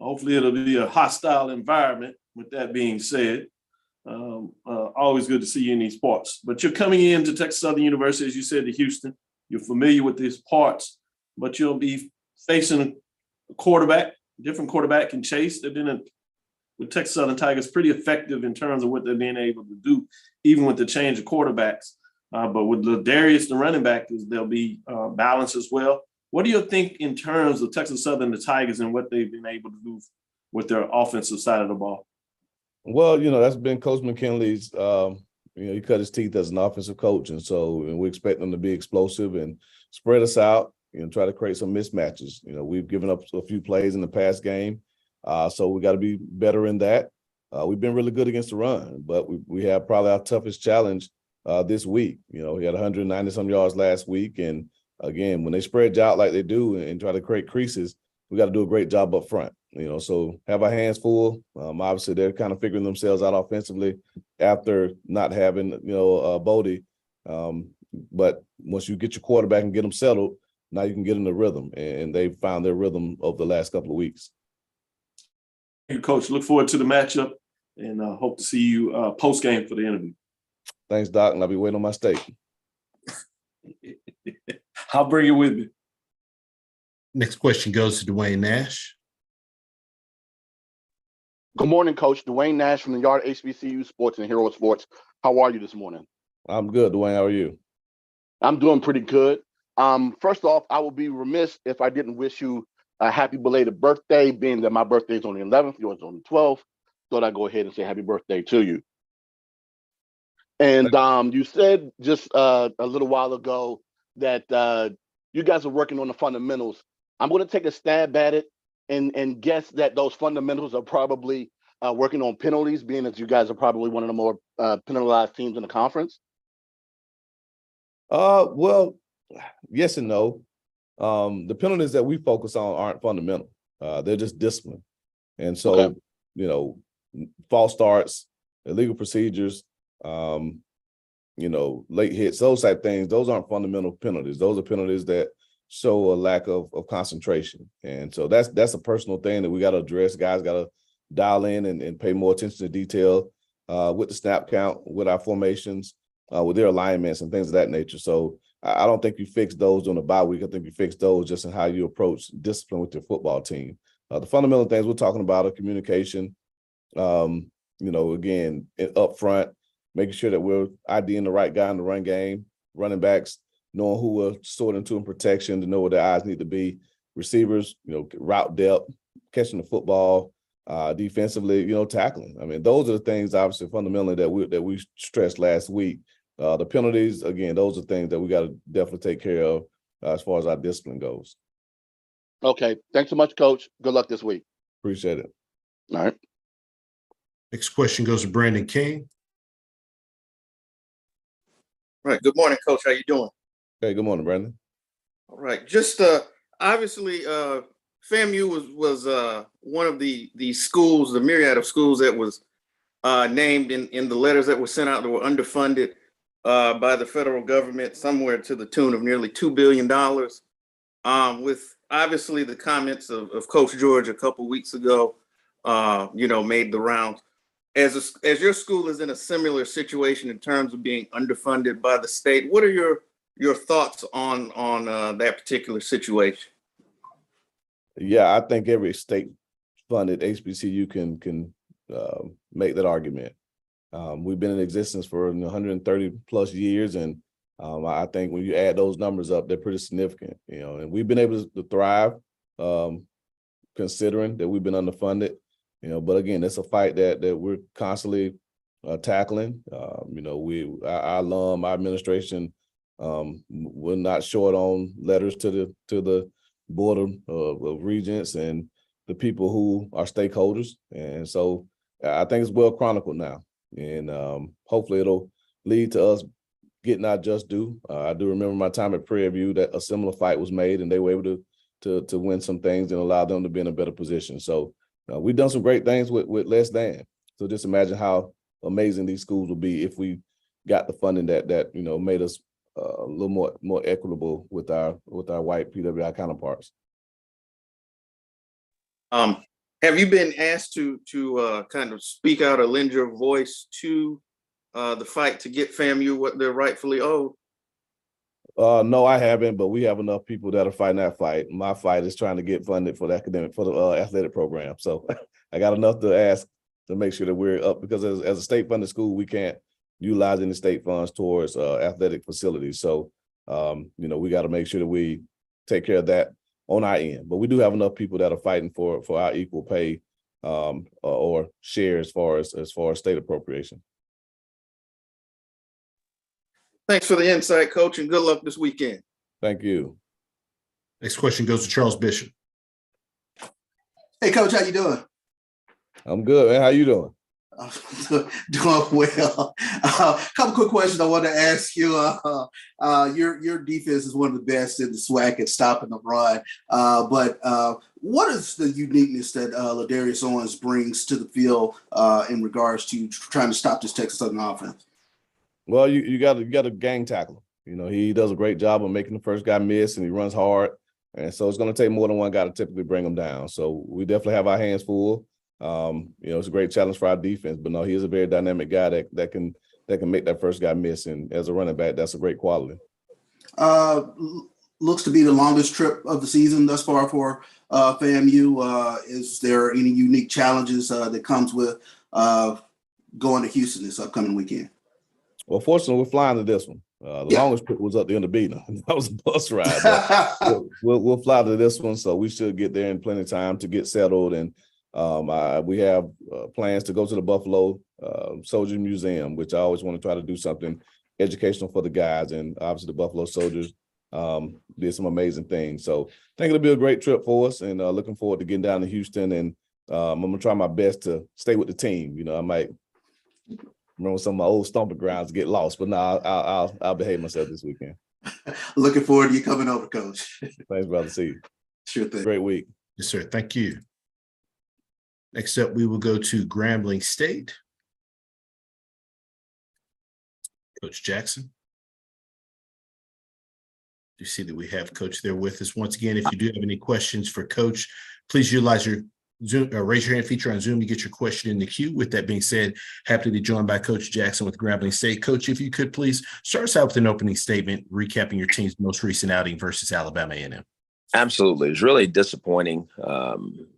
Hopefully it'll be a hostile environment. With that being said, always good to see you in these parts. But you're coming into Texas Southern University, as you said, to Houston. You're familiar with these parts, but you'll be facing a quarterback, different quarterback in Chase. They've been with Texas Southern Tigers pretty effective in terms of what they're being able to do, even with the change of quarterbacks. But with Ladarius, the running back, there'll be balance as well. What do you think in terms of Texas Southern, the Tigers, and what they've been able to do with their offensive side of the ball? Well, that's been Coach McKinley's, he cut his teeth as an offensive coach. And so we expect them to be explosive and spread us out, try to create some mismatches. We've given up a few plays in the past game. So we got to be better in that. We've been really good against the run, but we have probably our toughest challenge this week. We had 190-some yards last week. And again, when they spread you out like they do and try to create creases, we got to do a great job up front. So have our hands full. Obviously, they're kind of figuring themselves out offensively after not having, Bodie. But once you get your quarterback and get them settled, now you can get in the rhythm. And they've found their rhythm over the last couple of weeks. Thank you, Coach. Look forward to the matchup and hope to see you post-game for the interview. Thanks, Doc. And I'll be waiting on my steak. I'll bring it with me. Next question goes to Dwayne Nash. Good morning, Coach. Dwayne Nash from the Yard HBCU Sports and Hero Sports. How are you this morning? I'm good, Dwayne. How are you? I'm doing pretty good. First off, I would be remiss if I didn't wish you a happy belated birthday, being that my birthday is on the 11th, yours is on the 12th. Thought I'd go ahead and say happy birthday to you. And you said just a little while ago that you guys are working on the fundamentals. I'm going to take a stab at it and guess that those fundamentals are probably working on penalties, being that you guys are probably one of the more penalized teams in the conference. Well, yes and no. The penalties that we focus on aren't fundamental. They're just discipline. And so, Okay. you know, false starts, illegal procedures, you know, late hits, those type things, those aren't fundamental penalties. Those are penalties that show a lack of concentration. And so that's a personal thing that we got to address. Guys got to dial in and pay more attention to detail with the snap count, with our formations, with their alignments and things of that nature. So I don't think you fix those on the bye week. I think you fix those just in how you approach discipline with your football team. The fundamental things we're talking about are communication, you know, again, up front, making sure that we're IDing the right guy in the run game, running backs, knowing who we're sorting to in protection to know where their eyes need to be, receivers, you know, route depth, catching the football, defensively, you know, tackling. I mean, those are the things obviously fundamentally that we stressed last week. The penalties, again, those are things that we got to definitely take care of as far as our discipline goes. Okay. Thanks so much, Coach. Good luck this week. Appreciate it. All right. Next question goes to Brandon King. Right. Good morning, Coach. How you doing? Hey, good morning, Brandon. All right. Just obviously, FAMU was one of the schools, the myriad of schools that was named in the letters that were sent out that were underfunded by the federal government, somewhere to the tune of nearly $2 billion. With obviously the comments of Coach George a couple weeks ago, you know, made the rounds. As your school is in a similar situation in terms of being underfunded by the state, what are your thoughts on that particular situation? Yeah, I think every state-funded HBCU can make that argument. We've been in existence for 130 plus years, and I think when you add those numbers up, they're pretty significant. You know, and we've been able to thrive, considering that we've been underfunded. You know, but again, it's a fight that we're constantly tackling. You know, our alum, our administration, we're not short on letters to the board of regents and the people who are stakeholders. And so I think it's well chronicled now, and hopefully it'll lead to us getting our just due. I do remember my time at Prairie View that a similar fight was made, and they were able to win some things and allow them to be in a better position. So we've done some great things with less than. So just imagine how amazing these schools would be if we got the funding that you know made us a little more equitable with our white PWI counterparts. Have you been asked to kind of speak out or lend your voice to the fight to get FAMU what they're rightfully owed? No, I haven't, but we have enough people that are fighting that fight. My fight is trying to get funded for the athletic program. So I got enough to ask to make sure that we're up, because as a state funded school, we can't utilize any state funds towards athletic facilities. So, you know, we got to make sure that we take care of that on our end. But we do have enough people that are fighting for our equal pay or share as far as state appropriation. Thanks for the insight, Coach, and good luck this weekend. Thank you. Next question goes to Charles Bishop. Hey, Coach, how you doing? I'm good, man. How you doing? Doing well. Couple quick questions I want to ask you. Your defense is one of the best in the SWAC at stopping the run. But what is the uniqueness that Ladarius Owens brings to the field in regards to trying to stop this Texas Southern offense? Well, you got to gang tackle. You know, he does a great job of making the first guy miss, and he runs hard. And so it's going to take more than one guy to typically bring him down. So we definitely have our hands full. You know, it's a great challenge for our defense, but no, he is a very dynamic guy that can make that first guy miss. And as a running back, that's a great quality. Looks to be the longest trip of the season thus far for FAMU. Is there any unique challenges that comes with going to Houston this upcoming weekend? Well, fortunately, we're flying to this one. The longest trip was up the Bethune. That was a bus ride. But we'll fly to this one, so we should get there in plenty of time to get settled. And we have plans to go to the Buffalo Soldier Museum, which I always want to try to do something educational for the guys. And obviously, the Buffalo Soldiers did some amazing things. So I think it'll be a great trip for us, and looking forward to getting down to Houston. And I'm gonna try my best to stay with the team. You know, I might remember some of my old stomping grounds get lost. But no, I'll behave myself this weekend. Looking forward to you coming over, Coach. Thanks, brother. See you. Sure thing. Great week. Yes, sir. Thank you. Next up, we will go to Grambling State. Coach Jackson. You see that we have Coach there with us. Once again, if you do have any questions for Coach, please utilize your Zoom, raise your hand feature on Zoom to get your question in the queue. With that being said, happy to be joined by Coach Jackson with Grambling State. Coach, if you could please start us out with an opening statement, recapping your team's most recent outing versus Alabama A&M. Absolutely. It was really disappointing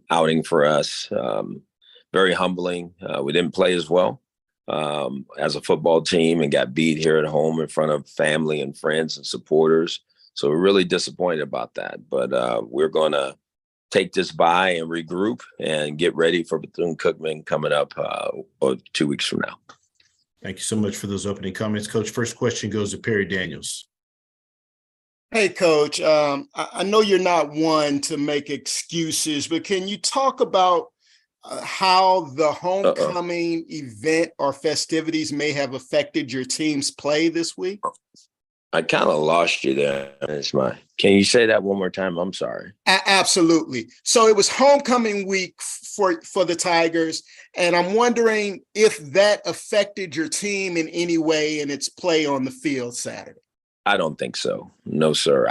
outing for us. Very humbling. We didn't play as well as a football team and got beat here at home in front of family and friends and supporters. So we're really disappointed about that. But we're going to take this bye and regroup and get ready for Bethune-Cookman coming up 2 weeks from now. Thank you so much for those opening comments. Coach, first question goes to Perry Daniels. Hey, Coach, I know you're not one to make excuses, but can you talk about how the homecoming event or festivities may have affected your team's play this week? I kind of lost you there. Can you say that one more time? I'm sorry. Absolutely. So it was homecoming week for the Tigers, and I'm wondering if that affected your team in any way in its play on the field Saturday. I don't think so. No, sir.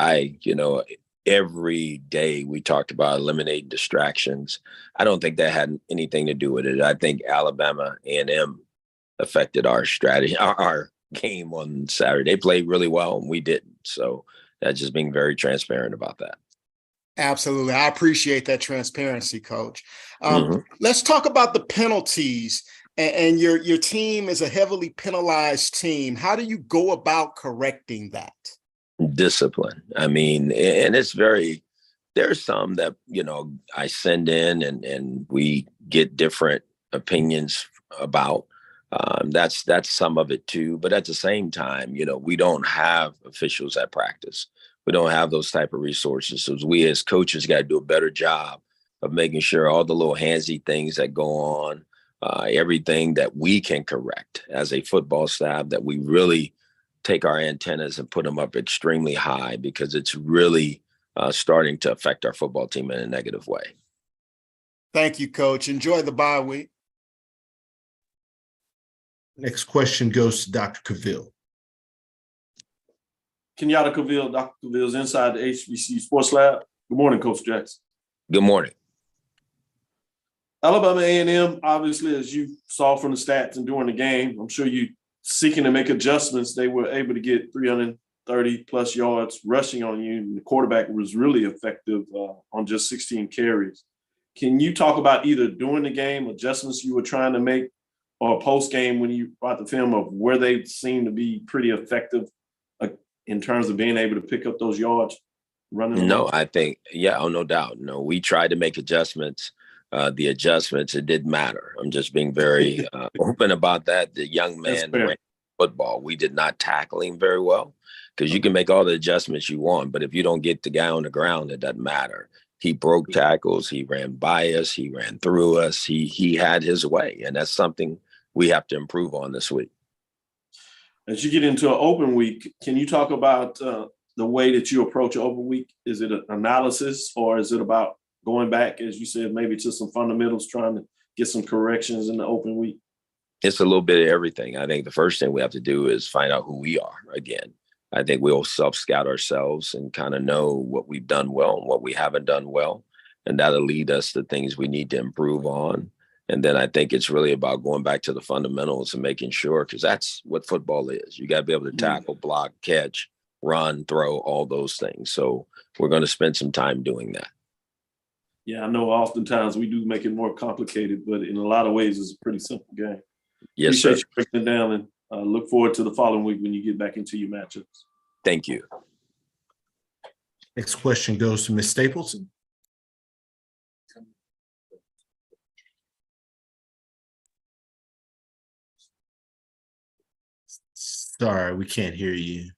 Every day we talked about eliminating distractions. I don't think that had anything to do with it. I think Alabama A&M affected our strategy, our game on Saturday. They played really well and we didn't. So that's just being very transparent about that. Absolutely. I appreciate that transparency, Coach. Let's talk about the penalties. And your team is a heavily penalized team. How do you go about correcting that? Discipline. I mean, and it's there's some that, I send in and we get different opinions about. That's some of it too. But at the same time, we don't have officials at practice. We don't have those type of resources. So we as coaches got to do a better job of making sure all the little handsy things that go on, everything that we can correct as a football staff, that we really take our antennas and put them up extremely high, because it's really starting to affect our football team in a negative way. Thank you, Coach. Enjoy the bye week. Next question goes to Dr. Cavill. Kenyatta Cavill, Dr. Cavill's inside the HBCU Sports Lab. Good morning, Coach Jackson. Good morning. Alabama A&M, obviously, as you saw from the stats and during the game, I'm sure you seeking to make adjustments. They were able to get 330 plus yards rushing on you, and the quarterback was really effective on just 16 carries. Can you talk about either during the game adjustments you were trying to make, or post game when you brought the film of where they seemed to be pretty effective in terms of being able to pick up those yards running? No, I think, no doubt. No, we tried to make adjustments. The adjustments, it didn't matter. I'm just being very open about that. The young man ran football. We did not tackle him very well, because you can make all the adjustments you want, but if you don't get the guy on the ground, it doesn't matter. He broke tackles. He ran by us. He ran through us. He had his way, and that's something we have to improve on this week. As you get into an open week, can you talk about the way that you approach an open week? Is it an analysis, or is it about going back, as you said, maybe to some fundamentals, trying to get some corrections in the open week? It's a little bit of everything. I think the first thing we have to do is find out who we are again. I think we'll self-scout ourselves and kind of know what we've done well and what we haven't done well. And that'll lead us to things we need to improve on. And then I think it's really about going back to the fundamentals and making sure, because that's what football is. You got to be able to tackle, block, catch, run, throw, all those things. So we're going to spend some time doing that. Yeah, I know oftentimes we do make it more complicated, but in a lot of ways, it's a pretty simple game. Yes, Appreciate sir. you breaking it down, and look forward to the following week when you get back into your matchups. Thank you. Next question goes to Ms. Stapleton. Sorry, we can't hear you.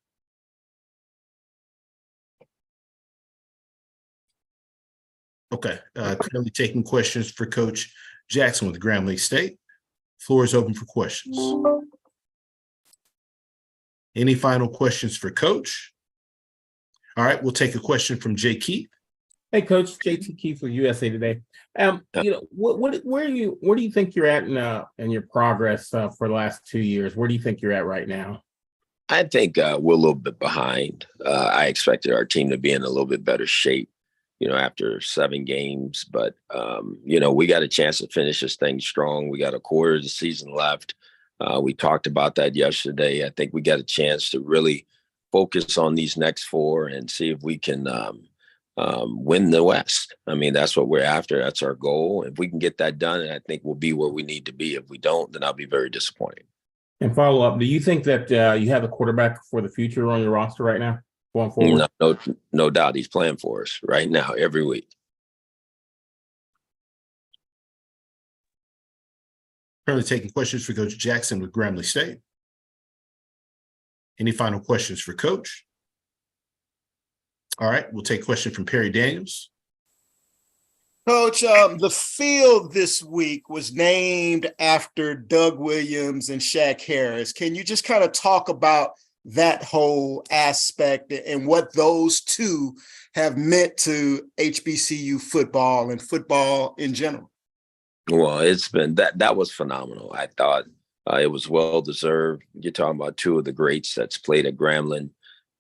Okay, currently taking questions for Coach Jackson with Grambling State. Floor is open for questions. Any final questions for Coach? All right, we'll take a question from Jay Keith. Hey, Coach, JT Keith with USA Today. Where do you think you're at in your progress for the last 2 years? Where do you think you're at right now? I think we're a little bit behind. I expected our team to be in a little bit better shape, after 7 games. But, we got a chance to finish this thing strong. We got a quarter of the season left. We talked about that yesterday. I think we got a chance to really focus on these next 4 and see if we can win the West. I mean, that's what we're after. That's our goal. If we can get that done, I think we'll be where we need to be. If we don't, then I'll be very disappointed. And follow up, do you think that you have a quarterback for the future on your roster right now going forward? No doubt. He's playing for us right now, every week. Currently taking questions for Coach Jackson with Grambling State. Any final questions for Coach? All right, we'll take a question from Perry Daniels. Coach, the field this week was named after Doug Williams and Shaq Harris. Can you just kind of talk about that whole aspect and what those two have meant to HBCU football and football in general? Well, it's been that was phenomenal. I thought it was well deserved. You're talking about 2 of the greats that's played at Grambling,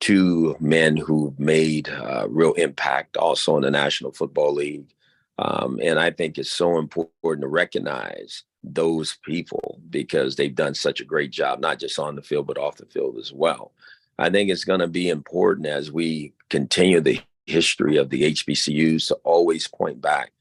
2 men who made real impact also in the National Football League. And I think it's so important to recognize those people because they've done such a great job, not just on the field, but off the field as well. I think it's going to be important as we continue the history of the HBCUs to always point back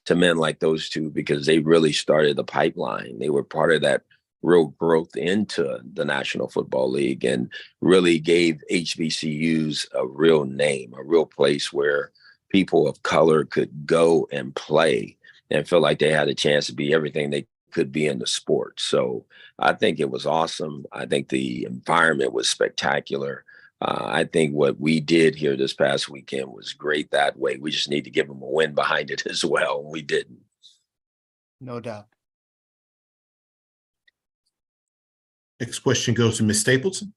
to men like those 2 because they really started the pipeline. They were part of that real growth into the National Football League and really gave HBCUs a real name, a real place where people of color could go and play and feel like they had a chance to be everything they could be in the sport. So I think it was awesome. I think the environment was spectacular. I think what we did here this past weekend was great that way. We just need to give them a win behind it as well. And we didn't. No doubt. Next question goes to Ms. Stapleton.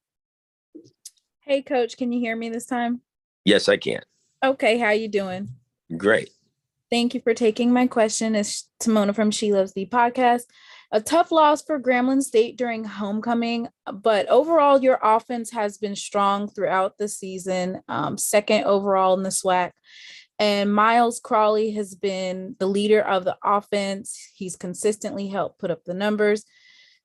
Hey, Coach, can you hear me this time? Yes, I can. Okay, how you doing? Great. Thank you for taking my question. It's Timona from She Loves the podcast. A tough loss for Grambling State during homecoming, but overall, your offense has been strong throughout the season, 2nd overall in the SWAC. And Miles Crawley has been the leader of the offense. He's consistently helped put up the numbers.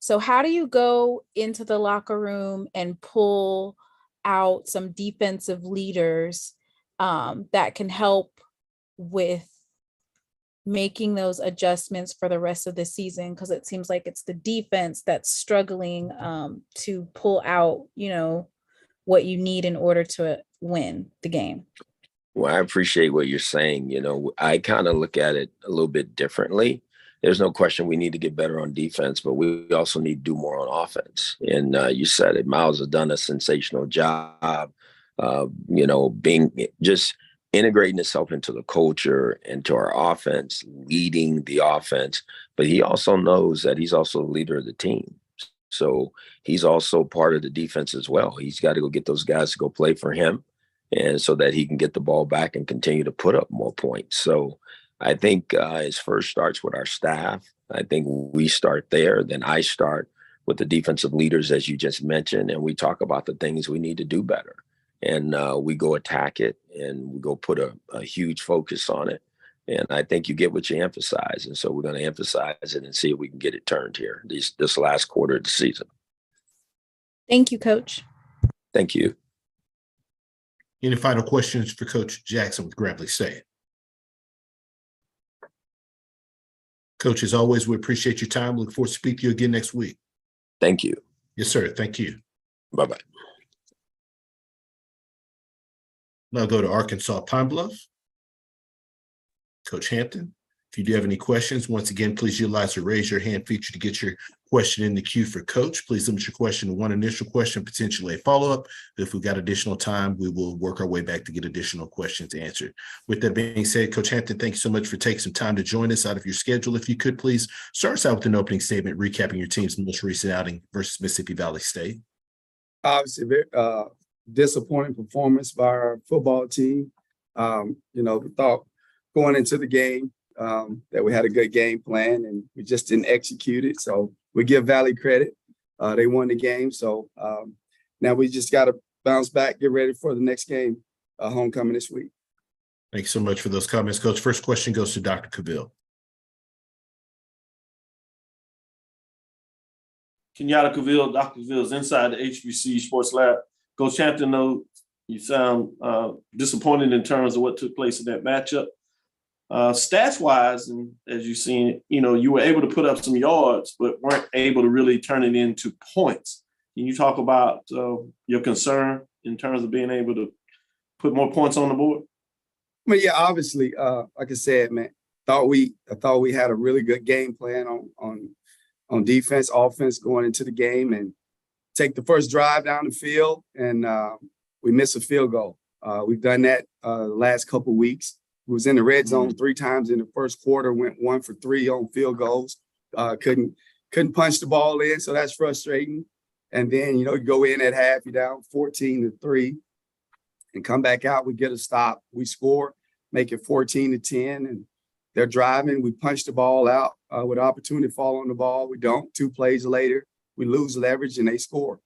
So how do you go into the locker room and pull out some defensive leaders that can help with making those adjustments for the rest of the season? Because it seems like it's the defense that's struggling to pull out, what you need in order to win the game. Well, I appreciate what you're saying. I kind of look at it a little bit differently. There's no question we need to get better on defense, but we also need to do more on offense. And you said it, Miles has done a sensational job, being just integrating himself into the culture, into our offense, leading the offense. But he also knows that he's also the leader of the team. So he's also part of the defense as well. He's got to go get those guys to go play for him, and so that he can get the ball back and continue to put up more points. So I think it first starts with our staff. I think we start there. Then I start with the defensive leaders, as you just mentioned, and we talk about the things we need to do better. And we go attack it, and we go put a huge focus on it. And I think you get what you emphasize. And so we're going to emphasize it and see if we can get it turned here this last quarter of the season. Thank you, Coach. Thank you. Any final questions for Coach Jackson with Grambling State? Coach, as always, we appreciate your time. Look forward to speaking to you again next week. Thank you. Yes, sir. Thank you. Bye-bye. Now go to Arkansas Pine Bluff. Coach Hampton, if you do have any questions, once again, please utilize the raise your hand feature to get your question in the queue for Coach. Please limit your question to one initial question, potentially a follow-up. If we've got additional time, we will work our way back to get additional questions answered. With that being said, Coach Hampton, thank you so much for taking some time to join us out of your schedule. If you could, please start us out with an opening statement, recapping your team's most recent outing versus Mississippi Valley State. Obviously, very disappointing performance by our football team. We thought going into the game that we had a good game plan and we just didn't execute it. So we give Valley credit. They won the game. So now we just got to bounce back, get ready for the next game, homecoming this week. Thanks so much for those comments, Coach. First question goes to Dr. Cavill. Kenyatta Cavill, Dr. Cavill is inside the HBC Sports Lab. Coach Hampton, though, you sound disappointed in terms of what took place in that matchup. Stats-wise, and as you've seen, you were able to put up some yards, but weren't able to really turn it into points. Can you talk about your concern in terms of being able to put more points on the board? Yeah, obviously, like I said, man, I thought we had a really good game plan on defense, offense going into the game, and take the first drive down the field, and we missed a field goal. We've done that the last couple of weeks. We was in the red zone 3 times in the first quarter, went 1 for 3 on field goals. Couldn't punch the ball in, so that's frustrating. And then, you go in at half, you're down 14-3, and come back out, we get a stop, we score, make it 14-10, and they're driving. We punch the ball out with opportunity to fall on the ball. We don't. 2 plays later, we lose leverage and they score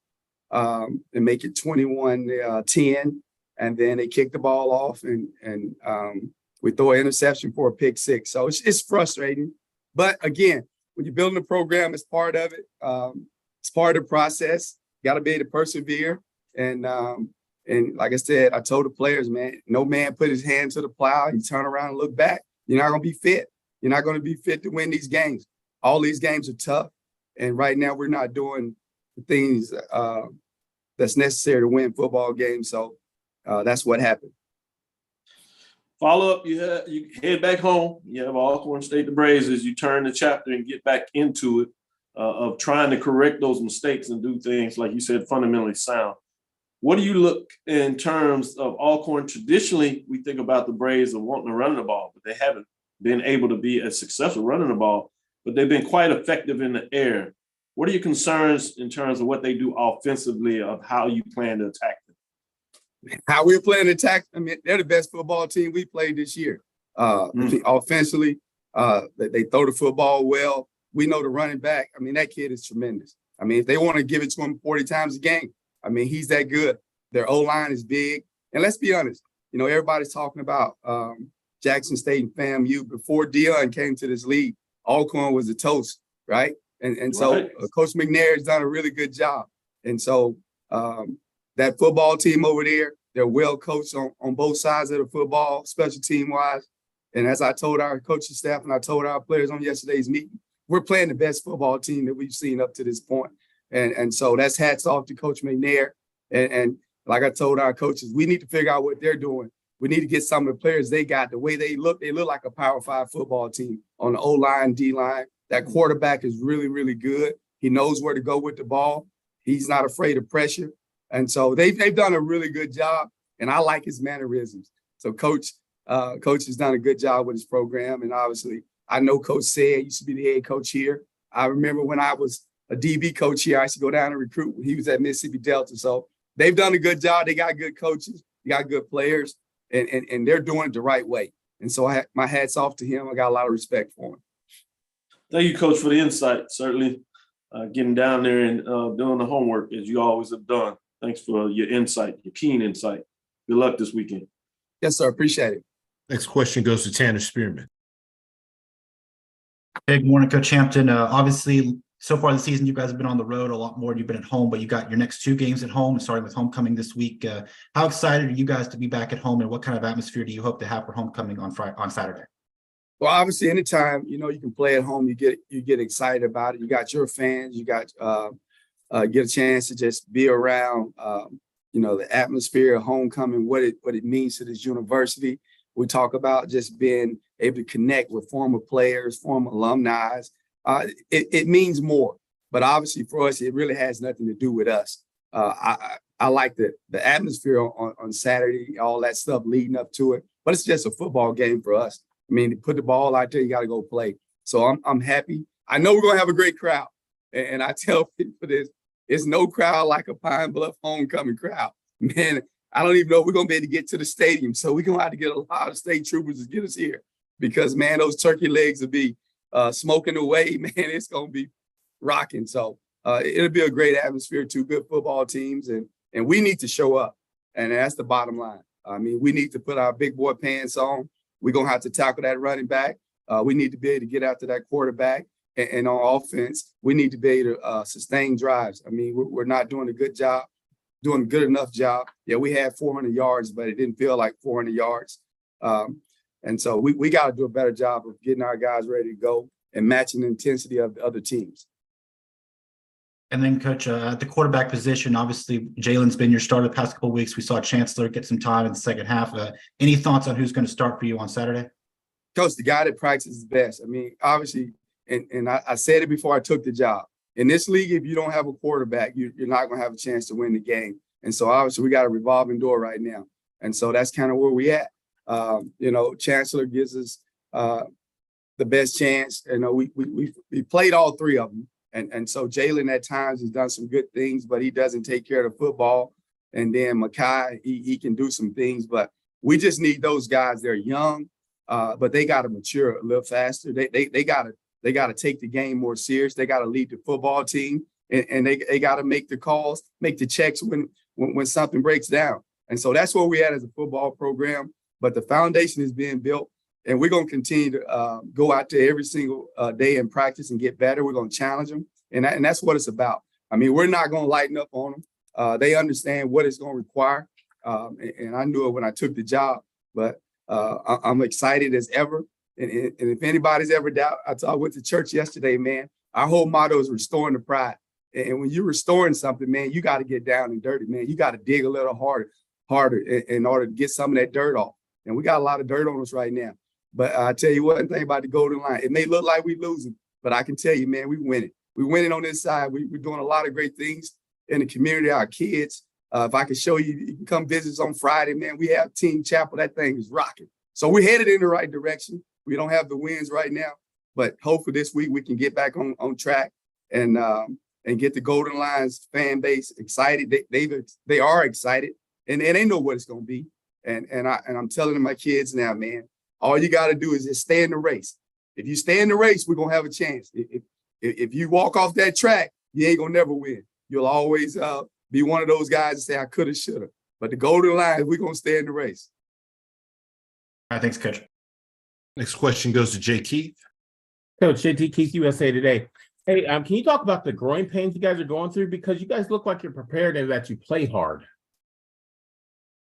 and make it 21-10. And then they kick the ball off and we throw an interception for a pick 6. So it's frustrating. But again, when you're building a program, it's part of it. It's part of the process. You got to be able to persevere. And like I said, I told the players, man, no man put his hand to the plow. You turn around and look back. You're not going to be fit. You're not going to be fit to win these games. All these games are tough. And right now we're not doing the things that's necessary to win football games. So that's what happened. Follow up, you head back home. You have Alcorn State, the Braves, as you turn the chapter and get back into it of trying to correct those mistakes and do things, like you said, fundamentally sound. What do you look in terms of Alcorn? Traditionally, we think about the Braves of wanting to run the ball, but they haven't been able to be as successful running the ball, but they've been quite effective in the air. What are your concerns in terms of what they do offensively, of how you plan to attack them? How we're playing to attack, I mean, they're the best football team we played this year. Offensively, they throw the football well. We know the running back. I mean, that kid is tremendous. I mean, if they want to give it to him 40 times a game, I mean, he's that good. Their O-line is big. And let's be honest, everybody's talking about Jackson State and FAMU. Before Dion came to this league, Alcorn was a toast, right? And so Coach McNair has done a really good job. And so that football team over there, they're well coached on both sides of the football, special team-wise. And as I told our coaching staff and I told our players on yesterday's meeting, we're playing the best football team that we've seen up to this point. And so that's hats off to Coach McNair. And like I told our coaches, we need to figure out what they're doing. We need to get some of the players they got. The way they look like a Power 5 football team on the O-line, D-line. That quarterback is really, really good. He knows where to go with the ball. He's not afraid of pressure. And so they've done a really good job, and I like his mannerisms. So Coach has done a good job with his program. And obviously, I know Coach Said used to be the head coach here. I remember when I was a DB coach here, I used to go down and recruit when he was at Mississippi Delta. So they've done a good job. They got good coaches. They got good players, and they're doing it the right way. And so my hat's off to him. I got a lot of respect for him. Thank you, Coach, for the insight. Certainly getting down there and doing the homework, as you always have done. Thanks for your insight, your keen insight. Good luck this weekend. Yes, sir. Appreciate it. Next question goes to Tanner Spearman. Hey, good morning, Coach Hampton. Obviously, so far this season, you guys have been on the road a lot more than you've been at home, but you got your next 2 games at home, starting with homecoming this week. How excited are you guys to be back at home, and what kind of atmosphere do you hope to have for homecoming on Saturday? Well, obviously, anytime you can play at home, you get excited about it. You got your fans. You got get a chance to just be around. The atmosphere of homecoming, what it means to this university. We talk about just being able to connect with former players, former alumni. It means more, but obviously for us, it really has nothing to do with us. I like the atmosphere on Saturday, all that stuff leading up to it, but it's just a football game for us. I mean, to put the ball out there, you got to go play. So I'm happy. I know we're going to have a great crowd. And I tell people this, It's no crowd like a Pine Bluff homecoming crowd. Man, I don't even know if we're going to be able to get to the stadium. So we're going to have to get a lot of state troopers to get us here because, man, those turkey legs will be smoking away. Man, it's going to be rocking. So it'll be a great atmosphere, two good football teams, and we need to show up. And that's the bottom line. I mean, we need to put our big boy pants on. We're going to have to tackle that running back. We need to be able to get after that quarterback. And on offense, we need to be able to sustain drives. I mean, we're not doing a good enough job. Yeah, we had 400 yards, but it didn't feel like 400 yards. And so we got to do a better job of getting our guys ready to go and matching the intensity of the other teams. And then, Coach, at the quarterback position, obviously, Jalen's been your starter the past couple of weeks. We saw Chancellor get some time in the second half. Any thoughts on who's going to start for you on Saturday? Coach, the guy that practices best. I mean, obviously, and I said it before I took the job. In this league, if you don't have a quarterback, you're not going to have a chance to win the game. And so, obviously, we got a revolving door right now. And so that's kind of where we at. Chancellor gives us the best chance. We played all three of them. And so Jalen at times has done some good things, but he doesn't take care of the football. And then Makai, he can do some things, but we just need those guys. They're young, but they got to mature a little faster. They got to take the game more serious. They got to lead the football team, and they got to make the calls, make the checks when something breaks down. And so that's where we at as a football program. But the foundation is being built. And we're going to continue to go out there every single day and practice and get better. We're going to challenge them. And that's what it's about. I mean, we're not going to lighten up on them. They understand what it's going to require. And I knew it when I took the job. But I'm excited as ever. And if anybody's ever doubt, I went to church yesterday, man. Our whole motto is restoring the pride. And when you're restoring something, man, you got to get down and dirty, man. You got to dig a little harder in order to get some of that dirt off. And we got a lot of dirt on us right now. But I tell you one thing about the Golden Line. It may look like we're losing, but I can tell you, man, we winning. We're winning on this side. We're doing a lot of great things in the community, our kids. If I can show you, you can come visit us on Friday, man. We have Team Chapel. That thing is rocking. So we're headed in the right direction. We don't have the wins right now, but hopefully this week we can get back on track and get the Golden Lions fan base excited. They are excited, and they know what it's going to be. And I'm telling my kids now, man, all you got to do is just stay in the race. If you stay in the race, we're going to have a chance. If you walk off that track, you ain't going to never win. You'll always be one of those guys that say, I coulda, shoulda. But the Golden Line, we're going to stay in the race. All right, thanks, Coach. Next question goes to Jay Keith. Coach JT Keith, USA Today. Hey, can you talk about the growing pains you guys are going through? Because you guys look like you're prepared and that you play hard.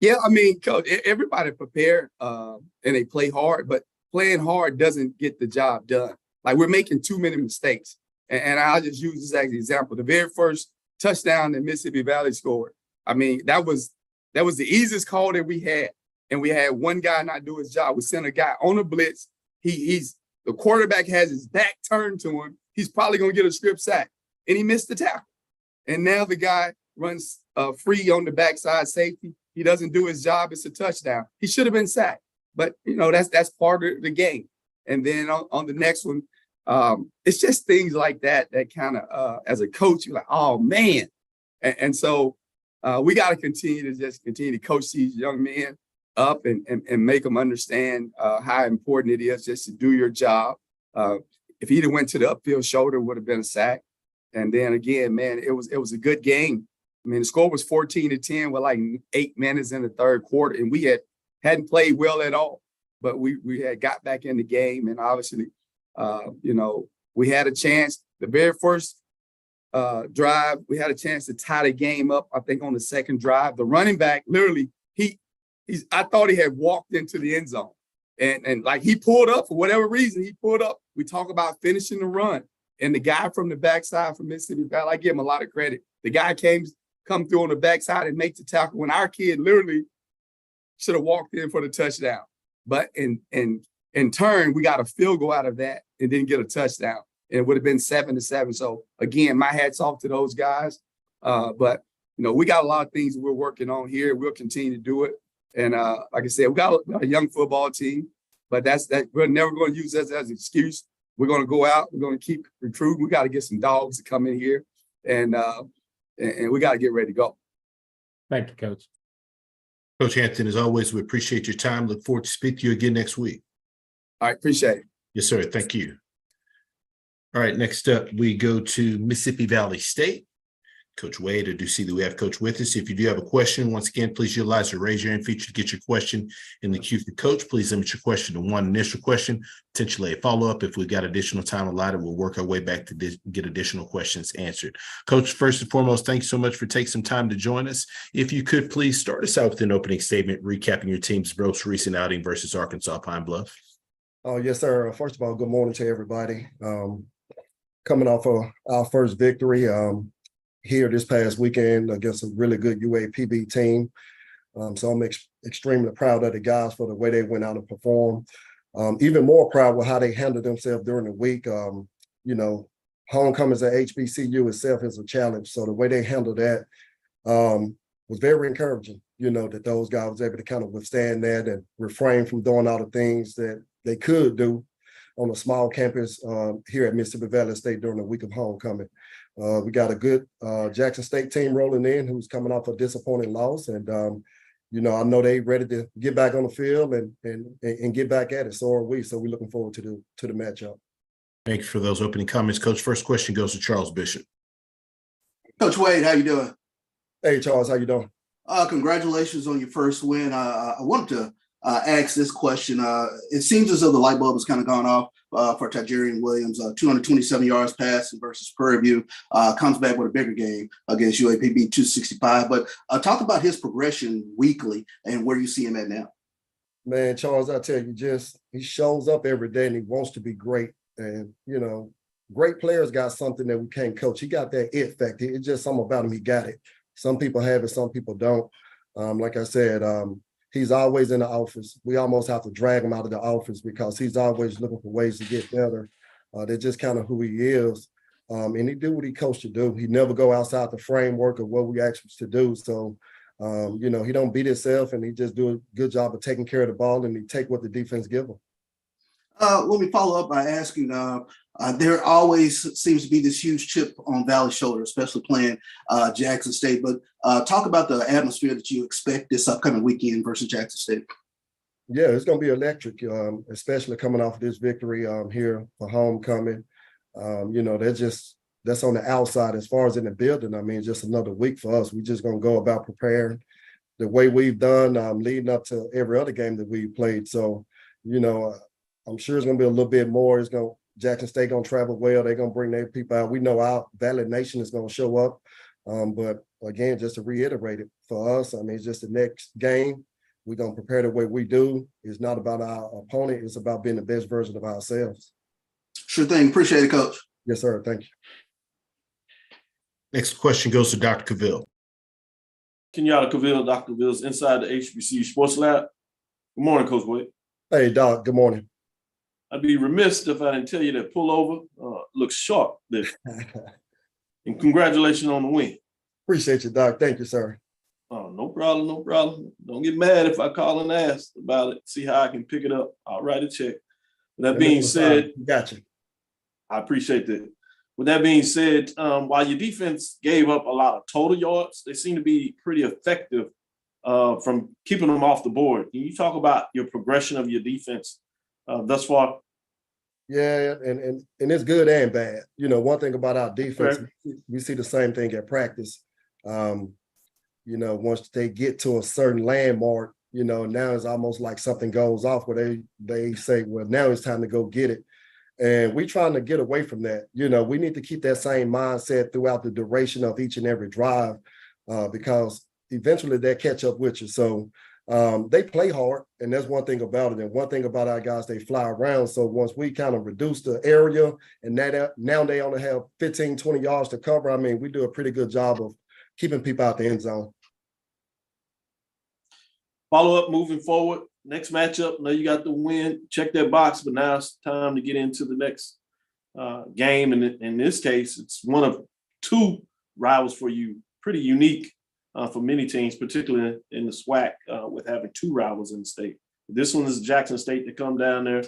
Yeah, I mean, Coach, everybody prepared and they play hard, but playing hard doesn't get the job done. Like, we're making too many mistakes. And I'll just use this as an example. The very first touchdown that Mississippi Valley scored, I mean, that was the easiest call that we had. And we had one guy not do his job. We sent a guy on a blitz. The quarterback has his back turned to him. He's probably going to get a strip sack. And he missed the tackle. And now the guy runs free on the backside safety. He doesn't do his job. It's a touchdown. He should have been sacked. But, that's part of the game. And then on the next one, it's just things like that kind of, as a coach, you're like, oh, man. And so we got to continue to coach these young men up and make them understand how important it is just to do your job. If he'd have went to the upfield shoulder, it would have been a sack. And then again, man, it was a good game. I mean, the score was 14-10 with like 8 minutes in the third quarter, and we hadn't played well at all. But we had got back in the game, and obviously, we had a chance. The very first drive, we had a chance to tie the game up. I think on the second drive, the running back literally I thought he had walked into the end zone, and like he pulled up for whatever reason. He pulled up. We talk about finishing the run, and the guy from the backside from Mississippi Valley, I give him a lot of credit. The guy come through on the backside and make the tackle when our kid literally should have walked in for the touchdown. But in turn, we got a field goal out of that and didn't get a touchdown. And it would have been 7-7. So again, my hat's off to those guys. But we got a lot of things we're working on here. We'll continue to do it. And like I said, we got a young football team, but that's we're never going to use that as an excuse. We're going to go out. We're going to keep recruiting. We got to get some dogs to come in here and and we got to get ready to go. Thank you, Coach. Coach Hampton, as always, we appreciate your time. Look forward to speak to you again next week. All right, appreciate it. Yes, sir. Thank you. All right, next up, we go to Mississippi Valley State. Coach Wade, I do see that we have Coach with us. If you do have a question, once again, please utilize the raise your hand feature to get your question in the queue for Coach. Please limit your question to one initial question, potentially a follow-up. If we've got additional time allotted, we'll work our way back to get additional questions answered. Coach, first and foremost, thanks so much for taking some time to join us. If you could please start us out with an opening statement, recapping your team's most recent outing versus Arkansas Pine Bluff. Oh, yes, sir. First of all, good morning to everybody. Coming off of our first victory here this past weekend against a really good UAPB team. So I'm extremely proud of the guys for the way they went out and performed. Even more proud with how they handled themselves during the week. You know, homecomings at HBCU itself is a challenge. So the way they handled that was very encouraging, you know, that those guys was able to kind of withstand that and refrain from doing all the things that they could do on a small campus here at Mississippi Valley State during the week of homecoming. We got a good Jackson State team rolling in who's coming off a disappointing loss. And, you know, I know they ready to get back on the field and get back at it. So are we. So we're looking forward to the matchup. Thank you for those opening comments, Coach. First question goes to Charles Bishop. Coach Wade, how you doing? Hey, Charles, how you doing? Congratulations on your first win. I wanted to ask this question. It seems as though the light bulb has kind of gone off for Tajarian Williams. 227 yards passing versus Prairie View. Comes back with a bigger game against UAPB 265. But talk about his progression weekly and where you see him at now. Man, Charles, I tell you, he shows up every day and he wants to be great. And, you know, great players got something that we can't coach. He got that it factor. It's just something about him. He got it. Some people have it, some people don't. Like I said, he's always in the office. We almost have to drag him out of the office because he's always looking for ways to get better. That's just kind of who he is. And he do what he coached to do. He never go outside the framework of what we asked him to do. So, you know, he don't beat himself and he just do a good job of taking care of the ball and he take what the defense give him. Let me follow up by asking, there always seems to be this huge chip on Valley's shoulder, especially playing Jackson State. But talk about the atmosphere that you expect this upcoming weekend versus Jackson State. Yeah, it's going to be electric, especially coming off of this victory here for homecoming. You know, that's on the outside. As far as in the building, I mean, just another week for us. We're just going to go about preparing the way we've done leading up to every other game that we've played. So, you know, I'm sure it's going to be a little bit more. Jackson State going to travel well. They're going to bring their people out. We know our Valley Nation is going to show up. But again, just to reiterate it for us, I mean, it's just the next game. We're going to prepare the way we do. It's not about our opponent. It's about being the best version of ourselves. Sure thing. Appreciate it, Coach. Yes, sir. Thank you. Next question goes to Dr. Cavill. Kenyatta Cavill, Dr. Cavill's inside the HBCU Sports Lab. Good morning, Coach Wade. Hey, Doc. Good morning. I'd be remiss if I didn't tell you that pullover looks sharp there. And congratulations on the win. Appreciate you, Doc. Thank you, sir. Oh, no problem, no problem. Don't get mad if I call and ask about it. See how I can pick it up. I'll write a check. With that being said, gotcha. I appreciate that. With that being said, while your defense gave up a lot of total yards, they seem to be pretty effective from keeping them off the board. Can you talk about your progression of your defense thus far? Yeah, and it's good and bad. You know, one thing about our defense, we see the same thing at practice. You know, once they get to a certain landmark, you know, now it's almost like something goes off where they say, well, now it's time to go get it. And we're trying to get away from that. You know, we need to keep that same mindset throughout the duration of each and every drive because eventually they'll catch up with you. So they play hard, and that's one thing about it. And one thing about our guys, they fly around. So once we kind of reduce the area and now they only have 15, 20 yards to cover, I mean, we do a pretty good job of keeping people out the end zone. Follow up moving forward. Next matchup, now you got the win, check that box, but now it's time to get into the next game. And in this case, it's one of two rivals for you, pretty unique for many teams, particularly in the SWAC with having two rivals in the state. This one is Jackson State to come down there.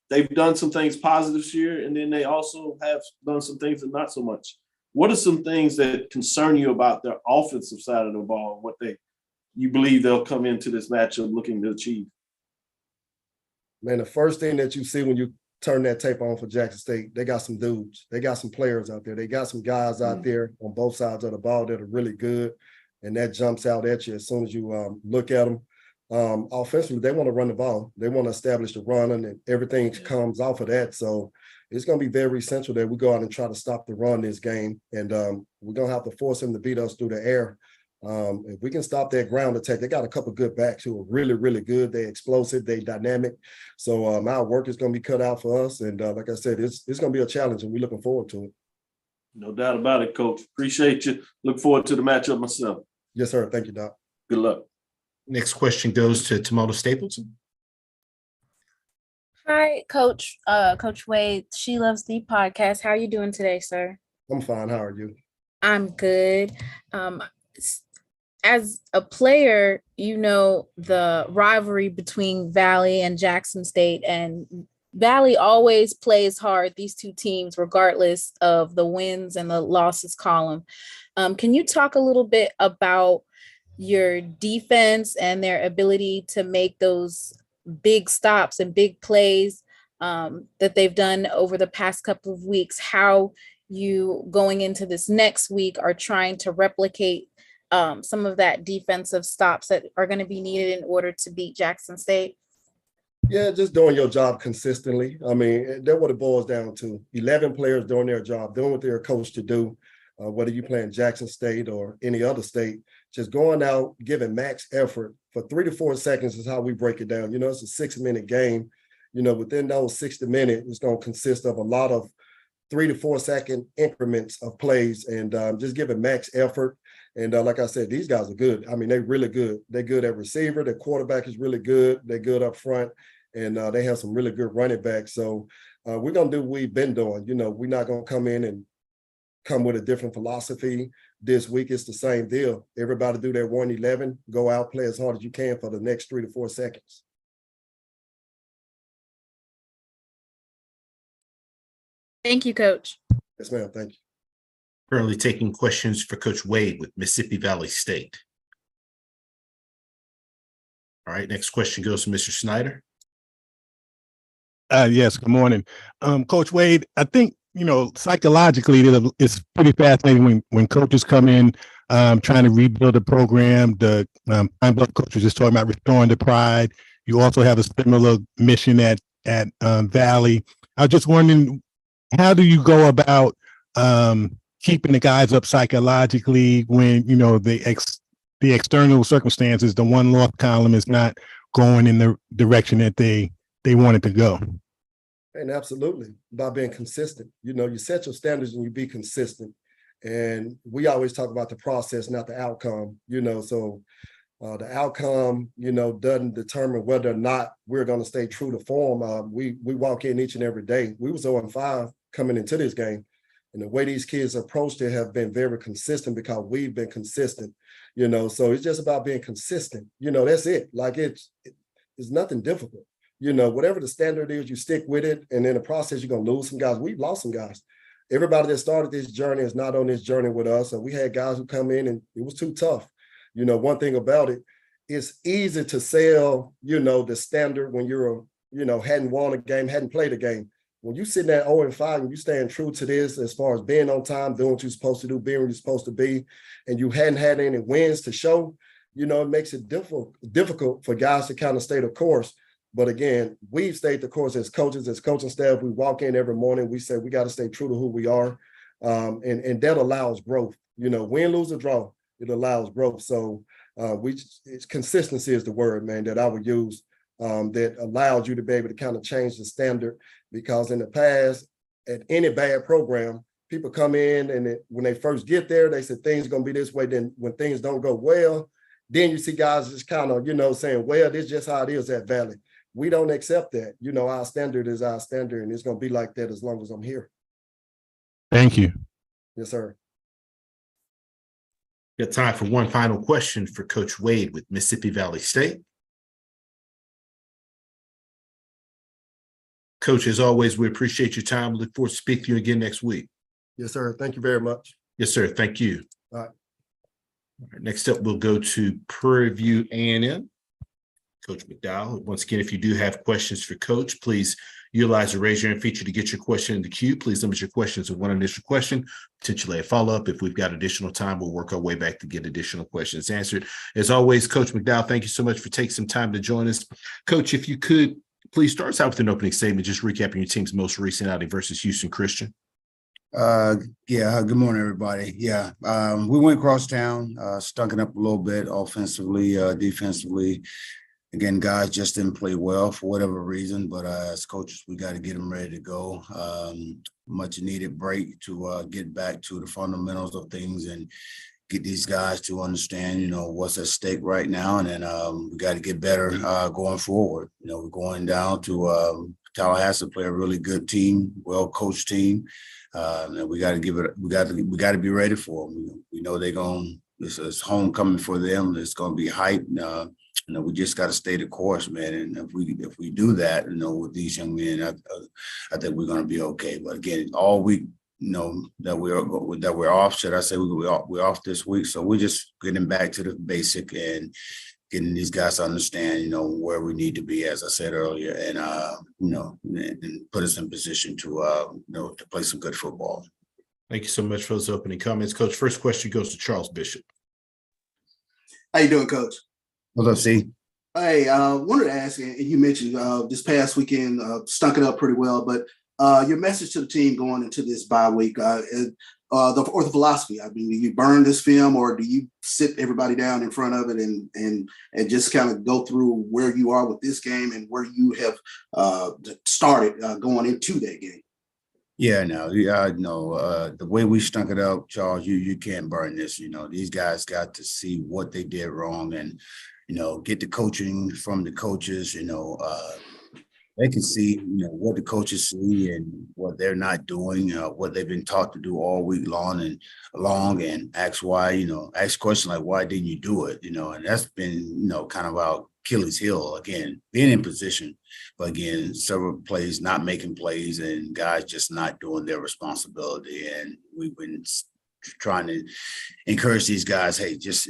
They've done some things positive this year, and then they also have done some things that not so much. What are some things that concern you about their offensive side of the ball? What you believe they'll come into this matchup looking to achieve? Man, the first thing that you see when you turn that tape on for Jackson State, they got some dudes. They got some players out there. They got some guys out there on both sides of the ball that are really good. And that jumps out at you as soon as you look at them. Offensively, they want to run the ball. They want to establish the run, and everything comes off of that. So it's going to be very essential that we go out and try to stop the run this game. And we're going to have to force them to beat us through the air. If we can stop that ground attack, they got a couple of good backs who are really, really good. They're explosive, they're dynamic. So our work is going to be cut out for us. And like I said, it's going to be a challenge, and we're looking forward to it. No doubt about it, Coach. Appreciate you. Look forward to the matchup myself. Yes, sir. Thank you, Doc. Good luck. Next question goes to Tamoto Stapleton. Hi, Coach. Coach Wade. She Loves the Podcast. How are you doing today, sir? I'm fine. How are you? I'm good. As a player, you know the rivalry between Valley and Jackson State, and Valley always plays hard, these two teams, regardless of the wins and the losses column. Can you talk a little bit about your defense and their ability to make those big stops and big plays that they've done over the past couple of weeks, how you going into this next week are trying to replicate some of that defensive stops that are going to be needed in order to beat Jackson State? Yeah, just doing your job consistently. I mean, that's what it boils down to. 11 players doing their job, doing what they're coached to do, whether you're playing Jackson State or any other state, just going out, giving max effort for 3 to 4 seconds is how we break it down. You know, it's a 6-minute game. You know, within those 60 minutes, it's going to consist of a lot of 3 to 4 second increments of plays and just giving max effort. And like I said, these guys are good. I mean, they're really good. They're good at receiver. Their quarterback is really good. They're good up front. And they have some really good running backs. So we're going to do what we've been doing. You know, we're not going to come in and come with a different philosophy. This week, it's the same deal. Everybody do their 1-11, go out, play as hard as you can for the next 3 to 4 seconds. Thank you, Coach. Yes, ma'am. Thank you. Currently taking questions for Coach Wade with Mississippi Valley State. All right, next question goes to Mr. Snyder. Yes, good morning. Coach Wade, I think, you know, psychologically, it's pretty fascinating when coaches come in trying to rebuild the program. The Pine Bluff coach was just talking about restoring the pride. You also have a similar mission at Valley. I was just wondering, how do you go about keeping the guys up psychologically when, you know, the external circumstances, the one loss column is not going in the direction that they wanted to go? And absolutely, by being consistent. You know, you set your standards and you be consistent. And we always talk about the process, not the outcome, you know, so the outcome, you know, doesn't determine whether or not we're going to stay true to form. We walk in each and every day. We was 0-5 coming into this game. And the way these kids approached it have been very consistent because we've been consistent, you know, so it's just about being consistent. You know, that's it. Like it's nothing difficult. You know, whatever the standard is, you stick with it. And in the process, you're going to lose some guys. We've lost some guys. Everybody that started this journey is not on this journey with us. And we had guys who come in and it was too tough. You know, one thing about it, it's easy to sell, you know, the standard when you're, you know, hadn't won a game, hadn't played a game. When you sitting at 0-5 and you staying true to this as far as being on time, doing what you're supposed to do, being where you're supposed to be, and you hadn't had any wins to show, you know, it makes it difficult for guys to kind of stay the course. But again, we've stayed the course as coaches, as coaching staff. We walk in every morning. We say we got to stay true to who we are. And that allows growth. You know, win, lose, or draw, it allows growth. So consistency is the word, man, that I would use that allows you to be able to kind of change the standard. Because in the past, at any bad program, people come in and when they first get there, they said things are going to be this way. Then when things don't go well, then you see guys just kind of, you know, saying, well, this is just how it is at Valley. We don't accept that. You know, our standard is our standard, and it's going to be like that as long as I'm here. Thank you. Yes, sir. Got time for one final question for Coach Wade with Mississippi Valley State. Coach, as always, we appreciate your time. Look forward to speaking to you again next week. Yes, sir. Thank you very much. Yes, sir. Thank you. All right. All right, next up, we'll go to Prairie View A&M. Coach McDowell. Once again, if you do have questions for Coach, please utilize the raise your hand feature to get your question in the queue. Please limit your questions to one initial question, potentially a follow-up. If we've got additional time, we'll work our way back to get additional questions answered. As always, Coach McDowell, thank you so much for taking some time to join us. Coach, if you could, please start us out with an opening statement, just recapping your team's most recent outing versus Houston Christian. Good morning, everybody. We went across town, stunk it up a little bit offensively, defensively. Again, guys just didn't play well for whatever reason, but as coaches, we got to get them ready to go. Much needed break to get back to the fundamentals of things and get these guys to understand, what's at stake right now. And then we got to get better going forward. We're going down to Tallahassee to play a really good team, well-coached team. And we got to be ready for them. We know they're going. It's homecoming for them. It's going to be hype. We just got to stay the course, man. And if we do that, with these young men, I think we're going to be okay. But again, all week, that we're off. Should I say we're off this week? So we're just getting back to the basic and getting these guys to understand, where we need to be, as I said earlier, and and put us in position to to play some good football. Thank you so much for those opening comments, Coach. First question goes to Charles Bishop. How you doing, Coach? What's up, C? Hey, wanted to ask you, and you mentioned this past weekend stunk it up pretty well, but your message to the team going into this bye week, the philosophy. I mean, do you burn this film or do you sit everybody down in front of it and just kind of go through where you are with this game and where you have started going into that game? The way we stunk it up, Charles, you can't burn this. These guys got to see what they did wrong and, get the coaching from the coaches, they can see, what the coaches see and what they're not doing, what they've been taught to do all week long and ask why, ask questions like, why didn't you do it? And that's been, kind of our Achilles heel, again, being in position, but again, several plays, not making plays and guys just not doing their responsibility. And we've been trying to encourage these guys, hey, just,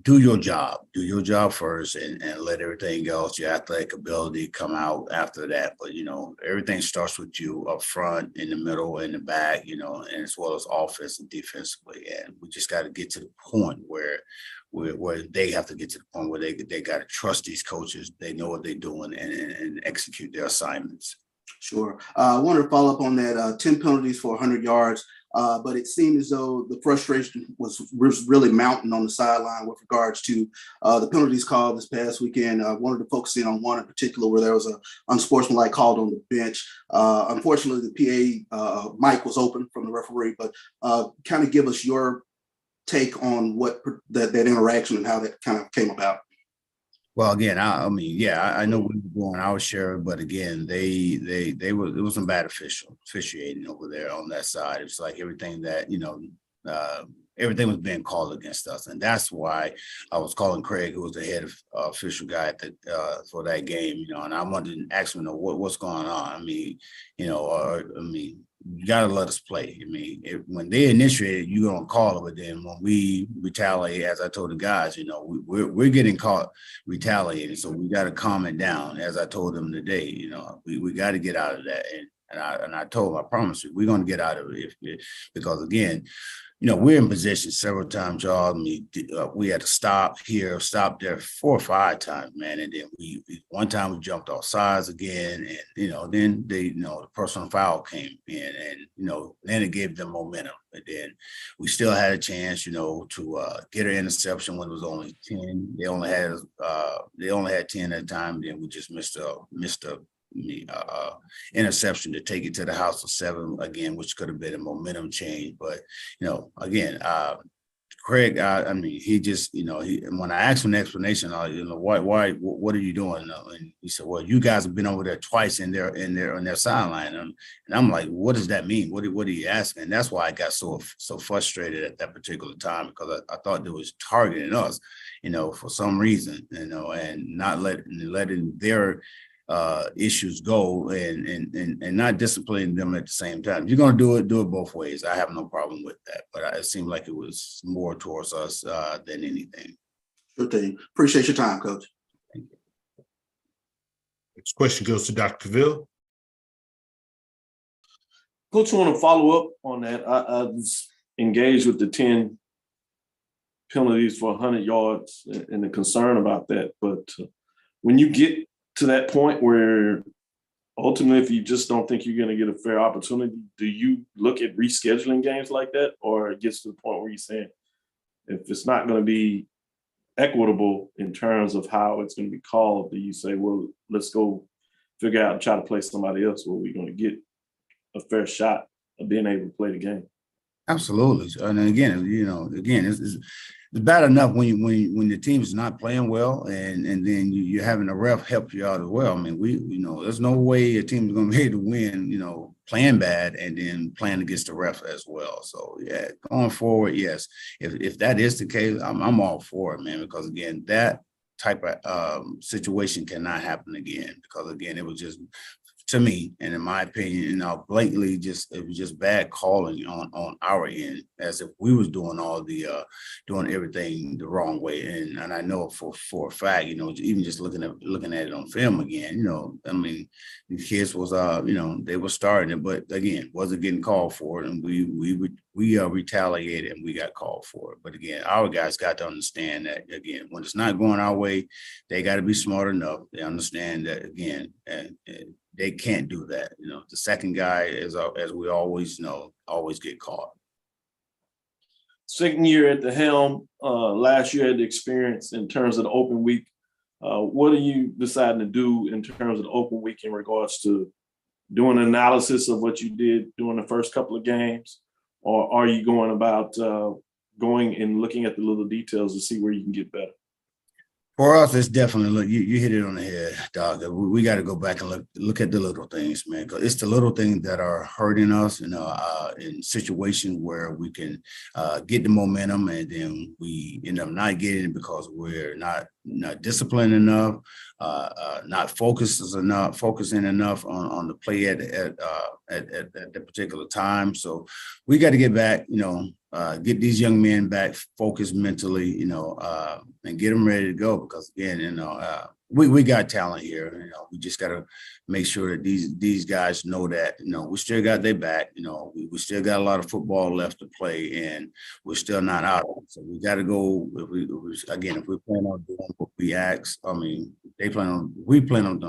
do your job first and let everything else, your athletic ability come out after that. But, everything starts with you up front, in the middle, in the back, and as well as offense and defensively. And we just got to get to the point where they have to get to the point where they got to trust these coaches. They know what they're doing and execute their assignments. Sure. I wanted to follow up on that 10 penalties for 100 yards. But it seemed as though the frustration was really mounting on the sideline with regards to the penalties called this past weekend. I wanted to focus in on one in particular where there was an unsportsmanlike called on the bench. Unfortunately, the PA mic was open from the referee, but kind of give us your take on what that interaction and how that kind of came about. Well, again, I know we were going our share, but again, it was some bad officiating over there on that side. It's like everything that, everything was being called against us. And that's why I was calling Craig, who was the head of official guy for that game, and I wanted to ask him, what's going on? You got to let us play. When they initiate it, you're going to call it. But then when we retaliate, as I told the guys, we're getting caught retaliating. So we got to calm it down. As I told them today, we got to get out of that. And I told them, I promise you, we're going to get out of it because, again, we're in position several times, y'all. We had to stop here, stop there 4 or 5 times, man. And then one time we jumped off sides again. And, then the personal foul came in and, then it gave them momentum. And then we still had a chance, to get an interception when it was only 10. They only had 10 at the time. Then we just missed a interception to take it to the house of 7 again, which could have been a momentum change. But again, Craig, he just, when I asked him an explanation, why, what are you doing? And he said, well, you guys have been over there twice on their sideline. And I'm like, what does that mean? What are you asking? And that's why I got so frustrated at that particular time, because I thought they was targeting us, for some reason, and not letting their issues go and not disciplining them at the same time. If you're going to do it both ways. I have no problem with that, but it seemed like it was more towards us than anything. Sure thing. Appreciate your time, Coach. Thank you. Next question goes to Dr. Cavill. Coach, I want to follow up on that. I was engaged with the 10 penalties for 100 yards and the concern about that. But when you get to that point where ultimately, if you just don't think you're going to get a fair opportunity, do you look at rescheduling games like that? Or it gets to the point where you're saying, if it's not going to be equitable in terms of how it's going to be called, do you say, well, let's go figure out and try to play somebody else where we're going to get a fair shot of being able to play the game? Absolutely. And again, it's bad enough when the team is not playing well and then you're having a ref help you out as well. I mean, there's no way a team is going to be able to win, playing bad and then playing against the ref as well. So yeah, going forward, yes. If that is the case, I'm all for it, man, because again, that type of situation cannot happen again, because again, it was just, to me, and in my opinion, blatantly it was just bad calling on our end, as if we was doing doing everything the wrong way. And I know for a fact, even just looking at it on film again, I mean, the kids was they were starting it, but again, wasn't getting called for it, and we retaliated and we got called for it. But again, our guys got to understand that again, when it's not going our way, they got to be smart enough. They understand that again, and they can't do that. The second guy, as we always know, always get caught. Second year at the helm, last year had the experience in terms of the open week. What are you deciding to do in terms of the open week in regards to doing an analysis of what you did during the first couple of games? Or are you going about going and looking at the little details to see where you can get better? For us, it's definitely, you hit it on the head, Doc. We got to go back and look at the little things, man, because it's the little things that are hurting us, in situations where we can get the momentum and then we end up not getting it because we're not disciplined enough, not focusing enough on the play at the particular time. So we got to get back, get these young men back focused mentally, and get them ready to go, because again, we got talent here. We just got to make sure that these guys know that, we still got their back. We still got a lot of football left to play, and we're still not out of it. So we got to go. If we plan on doing what we asked, we plan on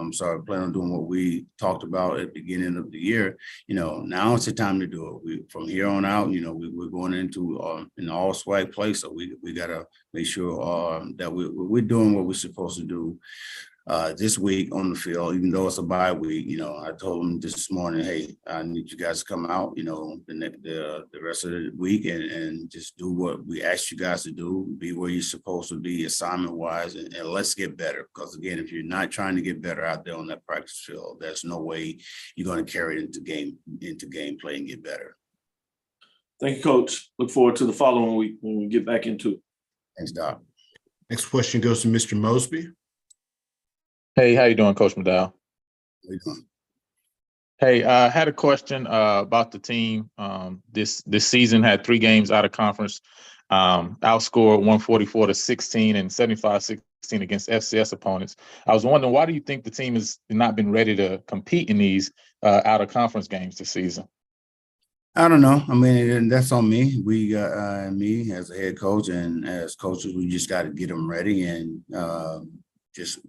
doing what we talked about at the beginning of the year. Now it's the time to do it. From here on out, we're going into an all SWAC play, so we got to make sure that we're doing what we're supposed to do this week on the field, even though it's a bye week. I told them this morning, hey, I need you guys to come out, the rest of the week and just do what we asked you guys to do, be where you're supposed to be assignment wise, and let's get better. Because again, if you're not trying to get better out there on that practice field, there's no way you're going to carry it into gameplay and get better. Thank you, Coach. Look forward to the following week when we get back into it. Thanks, Doc. Next question goes to Mr. Mosby. Hey, how you doing, Coach McDowell? How you doing? Hey, I had a question about the team. This season had 3 games out of conference, outscored 144-16 and 75-16 against FCS opponents. I was wondering, why do you think the team has not been ready to compete in these out of conference games this season? I don't know. That's on me. We got me as a head coach, and as coaches, we just got to get them ready and just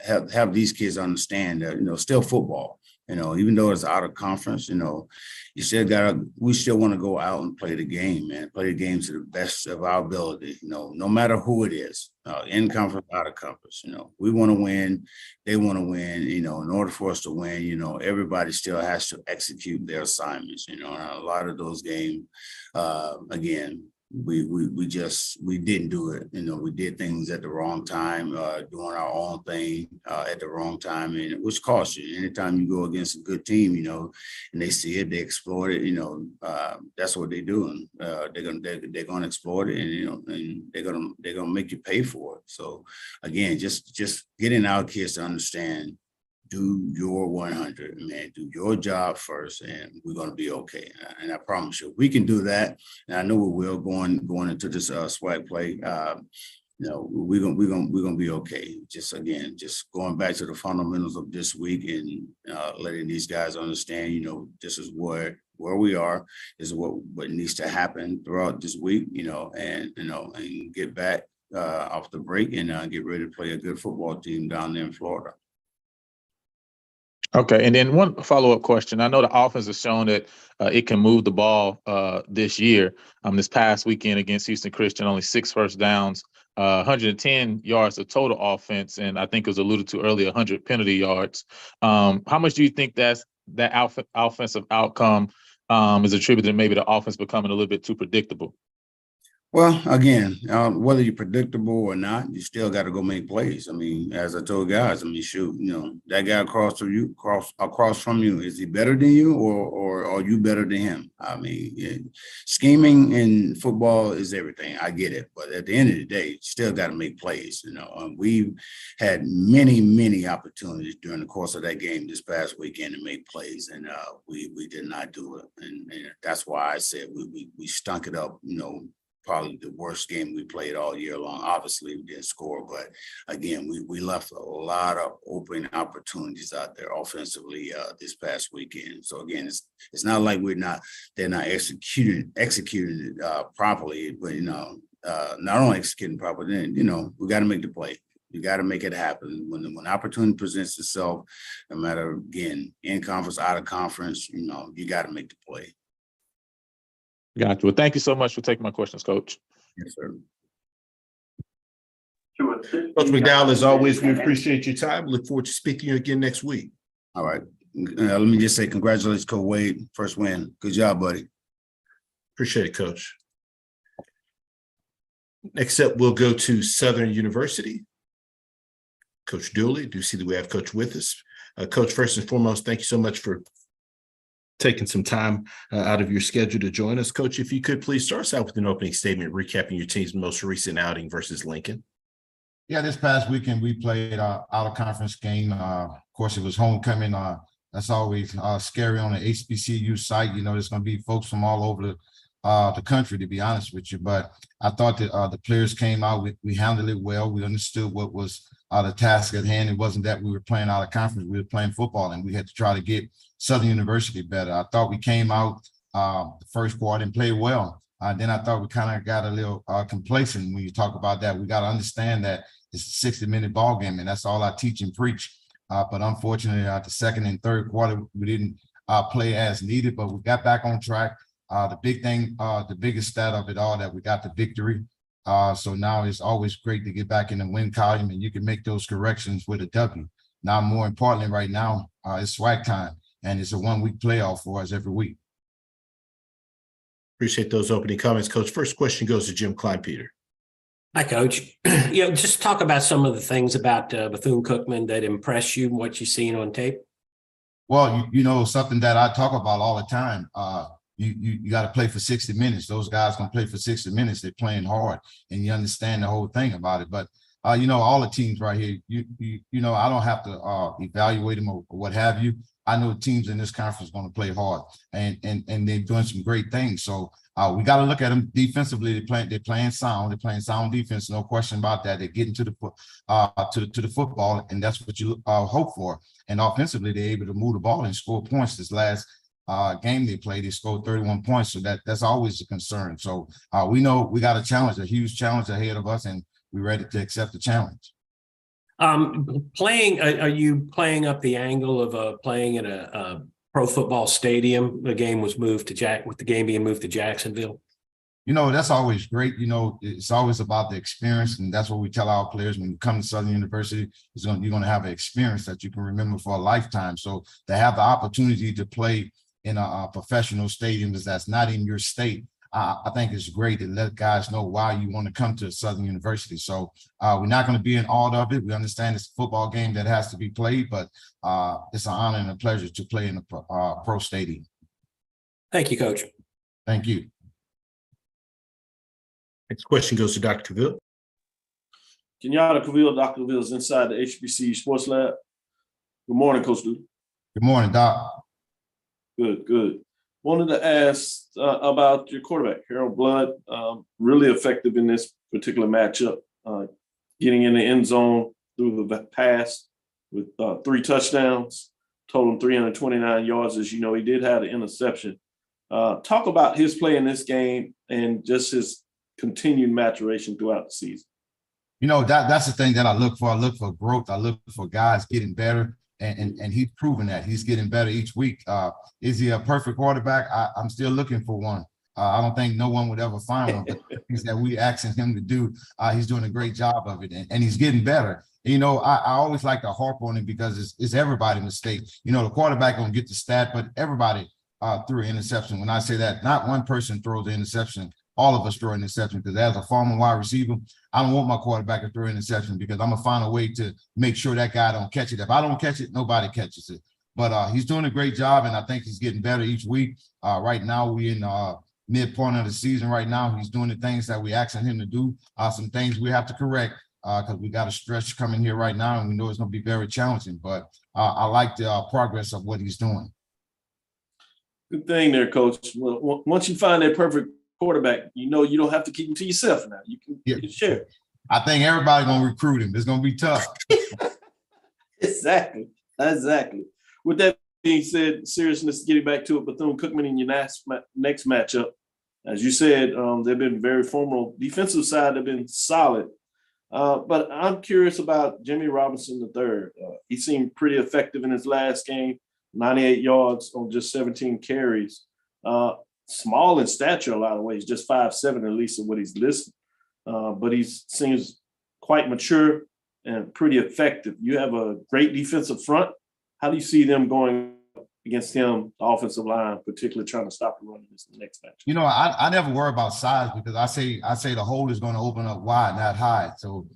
have these kids understand that, still football, even though it's out of conference, we still want to go out and play the game, man, play the game to the best of our ability, no matter who it is, in conference, out of conference, we want to win. They want to win, in order for us to win, everybody still has to execute their assignments, and a lot of those games, again, we didn't do it. We did things at the wrong time, doing our own thing at the wrong time, and which costs you. Anytime you go against a good team, and they see it, they exploit it. That's what they're doing. They're gonna exploit it, and they're gonna make you pay for it. So again, just getting our kids to understand do your 100, man. Do your job first, and we're going to be okay. And I promise you, we can do that. And I know we will going into this SWAC play. We're gonna be okay. Just going back to the fundamentals of this week and letting these guys understand, this is where we are, this is what needs to happen throughout this week, and get back off the break and get ready to play a good football team down there in Florida. Okay, and then one follow-up question. I know the offense has shown that it can move the ball this year. This past weekend against Houston Christian, only 6 first downs, 110 yards of total offense, and I think it was alluded to earlier, 100 penalty yards. How much do you think that offensive outcome is attributed to maybe the offense becoming a little bit too predictable? Well, again, whether you're predictable or not, you still got to go make plays. I mean, as I told guys, shoot, that guy across from you, is he better than you or are you better than him? I mean, scheming in football is everything. I get it. But at the end of the day, you still got to make plays. We've had many opportunities during the course of that game this past weekend to make plays, and we did not do it. And that's why I said we stunk it up, probably the worst game we played all year long. Obviously, we didn't score, but again, we left a lot of open opportunities out there offensively this past weekend. So again, it's not like they're not executing it properly, but not only executing properly, then we got to make the play. You got to make it happen when opportunity presents itself. No matter again, in conference, out of conference, you got to make the play. Got you. Well, thank you so much for taking my questions, Coach. Yes, sir. Coach McDowell, as always, we appreciate your time. Look forward to speaking to you again next week. All right. Let me just say congratulations, Coach Wade. First win. Good job, buddy. Appreciate it, Coach. Next up, we'll go to Southern University. Coach Dooley. Do see that we have Coach with us. Coach, first and foremost, thank you so much for taking some time out of your schedule to join us. Coach, if you could please start us out with an opening statement recapping your team's most recent outing versus Lincoln. Yeah, this past weekend we played out of conference game. Of course, it was homecoming. That's always scary on the HBCU site. There's going to be folks from all over the country, to be honest with you. But I thought that the players came out. We handled it well. We understood what was the task at hand. It wasn't that we were playing out of conference. We were playing football, and we had to try to get Southern University better. I thought we came out the first quarter and played well. Then I thought we kind of got a little complacent when you talk about that. We got to understand that it's a 60-minute ball game, and that's all I teach and preach. But unfortunately, the second and third quarter, we didn't play as needed, but we got back on track. The big thing, the biggest stat of it all, that we got the victory. So now it's always great to get back in the win column, and you can make those corrections with a W. Now, more importantly, right now, it's SWAC time, and it's a one-week playoff for us every week. Appreciate those opening comments, Coach. First question goes to Jim Kleinpeter. Hi, Coach. Just talk about some of the things about Bethune-Cookman that impressed you, what you've seen on tape. Well, something that I talk about all the time. You got to play for 60 minutes. Those guys gonna play for 60 minutes. They're playing hard, and you understand the whole thing about it. But all the teams right here, I don't have to evaluate them or what have you. I know teams in this conference are going to play hard, and they're doing some great things. So we got to look at them defensively. They're playing sound. They're playing sound defense. No question about that. They're getting to the football, and that's what you hope for. And offensively, they're able to move the ball and score points. This last game they played, they scored 31 points. So that's always a concern. So we know we got a huge challenge ahead of us, and we're ready to accept the challenge. Are you playing up the angle of playing in a pro football stadium? The game was moved to with the game being moved to Jacksonville. That's always great. It's always about the experience, and that's what we tell our players when you come to Southern University. You're going to have an experience that you can remember for a lifetime. So to have the opportunity to play in a professional stadium that's not in your state, I think it's great to let guys know why you want to come to Southern University. So we're not going to be in awe of it. We understand it's a football game that has to be played, but it's an honor and a pleasure to play in a pro stadium. Thank you, Coach. Thank you. Next question goes to Dr. Cavill. Kenyatta Cavill, Dr. Cavill is inside the HBCU Sports Lab. Good morning, Coach Duty. Good morning, Doc. Good. Wanted to ask about your quarterback, Harold Blood. Really effective in this particular matchup, getting in the end zone through the pass with 3 touchdowns, totaling 329 yards. As you know, he did have an interception. Talk about his play in this game and just his continued maturation throughout the season. You know, that's the thing that I look for. I look for growth. I look for guys getting better, and he's proven that he's getting better each week. Is he a perfect quarterback? I'm still looking for one. I don't think no one would ever find one, but the things that we asking him to do, he's doing a great job of it, and he's getting better. You know, I always like to harp on it because it's everybody's mistake. You know, the quarterback gonna get the stat, but everybody threw an interception. When I say that, not one person throws the interception. All of us throw an interception because as a former wide receiver, I don't want my quarterback to throw an interception because I'm gonna find a way to make sure that guy don't catch it. If I don't catch it, nobody catches it. But he's doing a great job, and I think he's getting better each week. Right now, we're in midpoint of the season. Right now, he's doing the things that we asking him to do. Some things we have to correct because we got a stretch coming here right now, and we know it's gonna be very challenging. But I like the progress of what he's doing. Good thing there, Coach. Well, once you find that perfect quarterback, you know you don't have to keep him to yourself now. You can share. I think everybody's gonna recruit him. It's gonna be tough. Exactly. With that being said, seriousness, getting back to it, Bethune-Cookman in your next matchup, as you said, they've been very formidable. Defensive side, they've been solid. But I'm curious about Jimmy Robinson III. He seemed pretty effective in his last game, 98 yards on just 17 carries. Small in stature a lot of ways, just 5'7" at least of what he's listed. But he seems quite mature and pretty effective. You have a great defensive front. How do you see them going against him, the offensive line, particularly trying to stop the run in this next match? You know, I never worry about size because I say the hole is going to open up wide, not high. So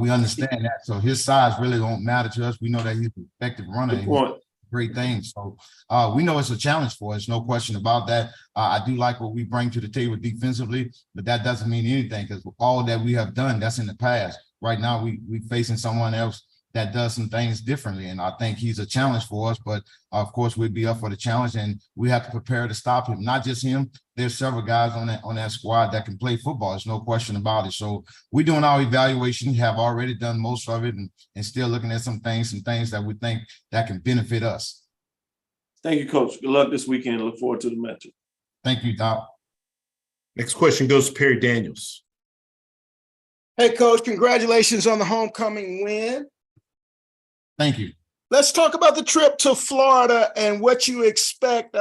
we understand that. So his size really don't matter to us. We know that he's an effective runner. Great things. So we know it's a challenge for us, no question about that. I do like what we bring to the table defensively, but that doesn't mean anything because all that we have done, that's in the past. Right now, we facing someone else that does some things differently, and I think he's a challenge for us. But of course, we'd be up for the challenge, and we have to prepare to stop him. Not just him. There's several guys on that squad that can play football. There's no question about it. So we're doing our evaluation, have already done most of it, and still looking at some things that we think that can benefit us. Thank you, Coach. Good luck this weekend. Look forward to the matchup. Thank you, Doc. Next question goes to Perry Daniels. Hey, Coach, congratulations on the homecoming win. Thank you. Let's talk about the trip to Florida and what you expect.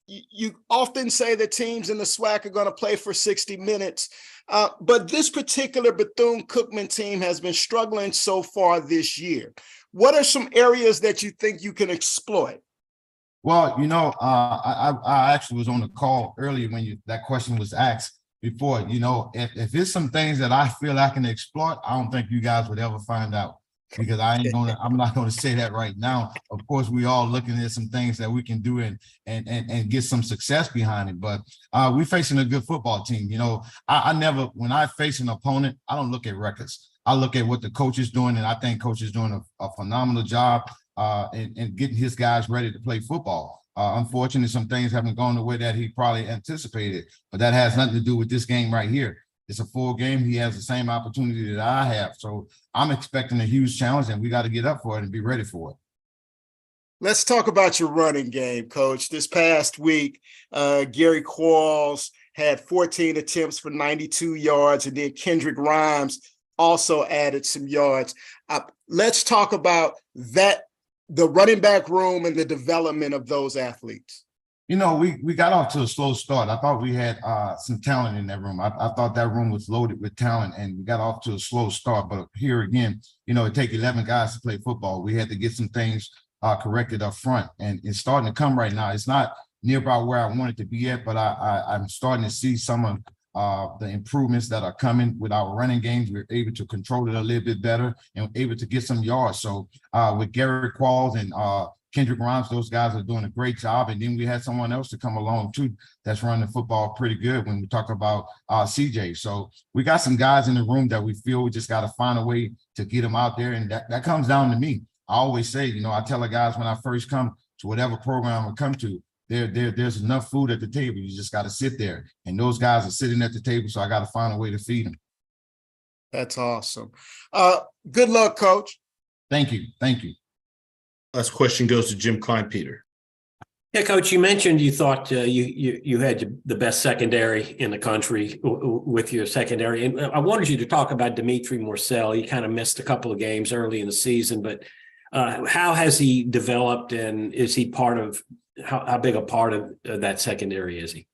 You often say that teams in the SWAC are going to play for 60 minutes, but this particular Bethune-Cookman team has been struggling so far this year. What are some areas that you think you can exploit? Well, you know, I actually was on the call earlier when that question was asked before. You know, if it's some things that I feel I can exploit, I don't think you guys would ever find out. Because I'm not gonna say that right now. Of course, we all looking at some things that we can do and get some success behind it. But we're facing a good football team. You know, I never, when I face an opponent, I don't look at records. I look at what the coach is doing, and I think coach is doing a phenomenal job in getting his guys ready to play football. Unfortunately, some things haven't gone the way that he probably anticipated, but that has nothing to do with this game right here. It's a full game. He has the same opportunity that I have. So I'm expecting a huge challenge, and we got to get up for it and be ready for it. Let's talk about your running game, Coach. This past week, Gary Qualls had 14 attempts for 92 yards, and then Kendrick Rhymes also added some yards. Let's talk about that, the running back room and the development of those athletes. You know, we got off to a slow start. I thought we had some talent in that room. I thought that room was loaded with talent, and we got off to a slow start. But here again, you know, it takes 11 guys to play football. We had to get some things corrected up front, and it's starting to come right now. It's not nearby where I want it to be at, but I'm starting to see some of the improvements that are coming with our running games. We're able to control it a little bit better and able to get some yards. So with Gary Qualls and Kendrick Rhymes, those guys are doing a great job. And then we had someone else to come along too that's running the football pretty good when we talk about CJ. So we got some guys in the room that we feel we just got to find a way to get them out there. And that comes down to me. I always say, you know, I tell the guys when I first come to whatever program I come to, there's enough food at the table. You just got to sit there. And those guys are sitting at the table, so I got to find a way to feed them. That's awesome. Good luck, Coach. Thank you. Thank you. Last question goes to Jim Klein-Peter. Yeah, Coach, you mentioned you thought you had the best secondary in the country with your secondary. And I wanted you to talk about Dimitri Morcell. He kind of missed a couple of games early in the season, but how has he developed, and is he part of how big a part of that secondary is he?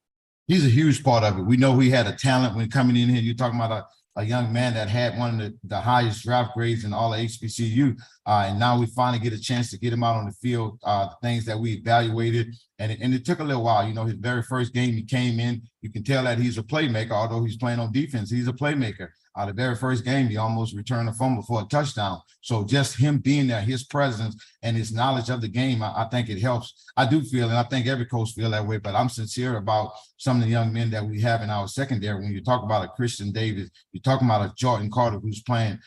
He's a huge part of it. We know he had a talent when coming in here. You're talking about a young man that had one of the highest draft grades in all of HBCU. And now we finally get a chance to get him out on the field, things that we evaluated. And it took a little while. You know, his very first game he came in, you can tell that he's a playmaker, although he's playing on defense. He's a playmaker. The very first game, he almost returned a fumble for a touchdown. So just him being there, his presence and his knowledge of the game, I think it helps. I do feel, and I think every coach feel that way, but I'm sincere about some of the young men that we have in our secondary. When you talk about a Christian Davis, you're talking about a Jordan Carter who's playing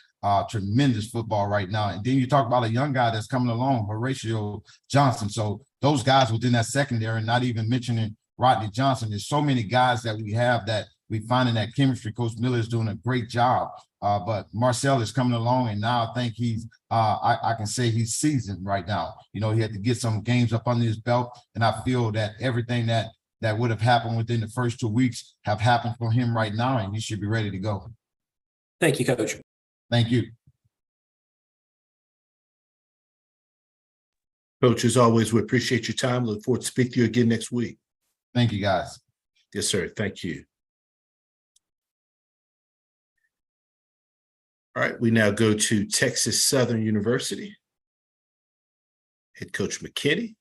tremendous football right now. And then you talk about a young guy that's coming along, Horatio Johnson. So those guys within that secondary, not even mentioning Rodney Johnson, there's so many guys that we have that we finding that chemistry. Coach Miller is doing a great job, but Morcell is coming along, and now I think he's, I can say he's seasoned right now. You know, he had to get some games up under his belt, and I feel that everything that would have happened within the first 2 weeks have happened for him right now, and he should be ready to go. Thank you, Coach. Thank you. Coach, as always, we appreciate your time. Look forward to speaking to you again next week. Thank you, guys. Yes, sir. Thank you. All right, we now go to Texas Southern University. Head Coach McKinney.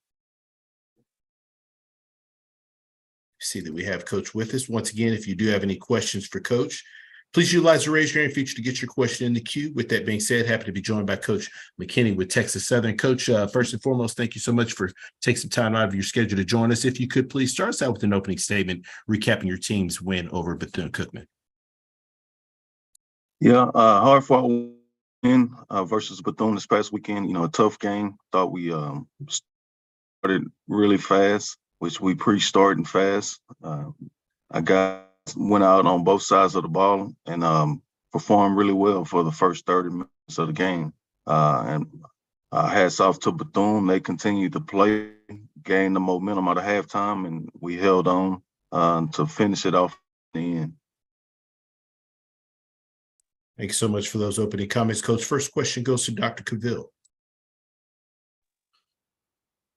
See that we have Coach with us. Once again, if you do have any questions for Coach, please utilize the raise your hand feature to get your question in the queue. With that being said, happy to be joined by Coach McKinney with Texas Southern. Coach, first and foremost, thank you so much for taking some time out of your schedule to join us. If you could please start us out with an opening statement, recapping your team's win over Bethune-Cookman. Yeah, hard fought win versus Bethune this past weekend. You know, a tough game. Thought we started really fast, which we pre-starting fast. Our guys went out on both sides of the ball and performed really well for the first 30 minutes of the game. And hats off to Bethune. They continued to play, gain the momentum out of halftime, and we held on to finish it off in the end. Thanks so much for those opening comments, Coach. First question goes to Dr. Cavill.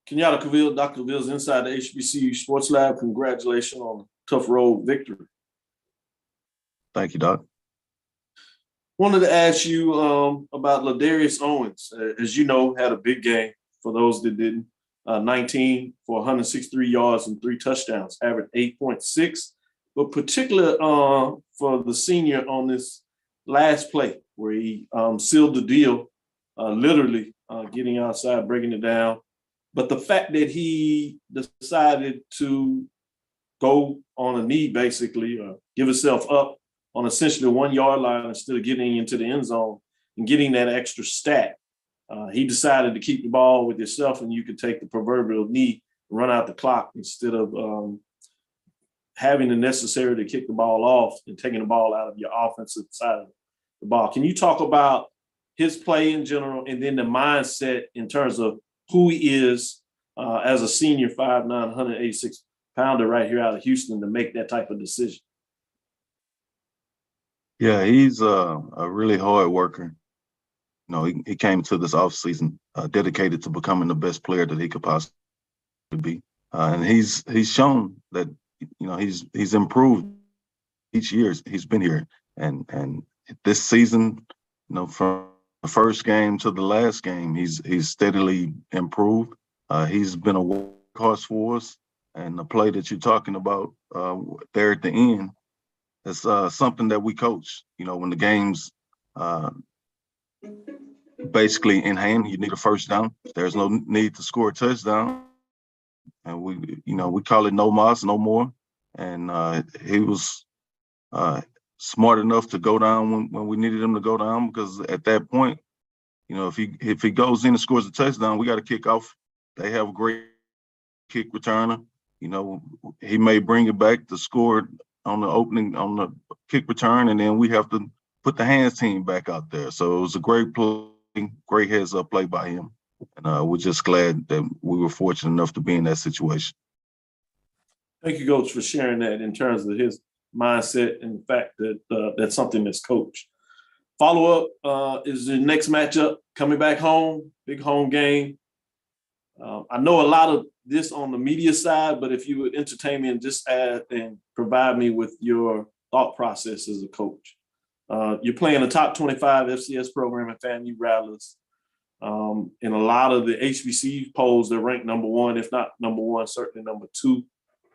Kenyatta Cavill, Dr. Cavill's inside the HBCU Sports Lab. Congratulations on a tough road victory. Thank you, Doc. Wanted to ask you about Ladarius Owens. As you know, had a big game for those that didn't. 19 for 163 yards and 3 touchdowns, averaged 8.6. But particularly for the senior on this last play where he sealed the deal, literally getting outside, breaking it down. But the fact that he decided to go on a knee, basically, give himself up on essentially 1 yard line instead of getting into the end zone and getting that extra stat. He decided to keep the ball with himself, and you could take the proverbial knee, run out the clock instead of having the necessary to kick the ball off and taking the ball out of your offensive side of the ball. Can you talk about his play in general and then the mindset in terms of who he is as a senior 5'9", 186-pounder right here out of Houston to make that type of decision? Yeah, he's a really hard worker. You know, he came to this offseason dedicated to becoming the best player that he could possibly be. And he's shown that, you know, he's improved each year he's been here. And this season, you know, from the first game to the last game, he's steadily improved. He's been a workhorse for us. And the play that you're talking about there at the end, it's something that we coach. You know, when the game's basically in hand, you need a first down. There's no need to score a touchdown. And we call it no mas, no more. And he was smart enough to go down when we needed him to go down, because at that point, You know, if he goes in and scores a touchdown, we got to kick off. They have a great kick returner. You know, he may bring it back to score on the kick return, and then we have to put the hands team back out there. So it was a great play, great heads up play by him. And we're just glad that we were fortunate enough to be in that situation. Thank you, Coach, for sharing that in terms of his mindset and the fact that that's something that's coached. Follow up is the next matchup coming back home, big home game. I know a lot of this on the media side, but if you would entertain me and just add and provide me with your thought process as a coach. You're playing a top 25 FCS program at FAMU Rattlers. In a lot of the HBC polls, they're ranked number one, if not number one, certainly number two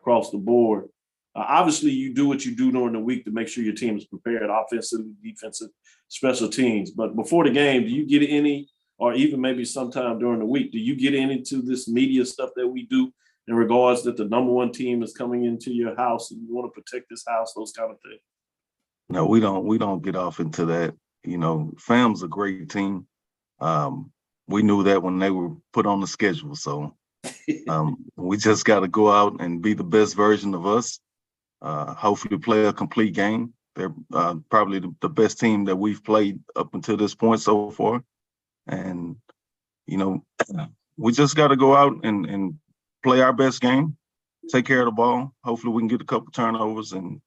across the board. Obviously, you do what you do during the week to make sure your team is prepared, offensively, defensive, special teams. But before the game, do you get any, or even maybe sometime during the week, do you get into this media stuff that we do in regards that the number one team is coming into your house and you want to protect this house, those kind of things? No, we don't get off into that. You know, FAM's a great team. We knew that when they were put on the schedule. So we just got to go out and be the best version of us. Hopefully play a complete game. They're probably the best team that we've played up until this point so far. And, you know, we just got to go out and play our best game, take care of the ball. Hopefully we can get a couple turnovers and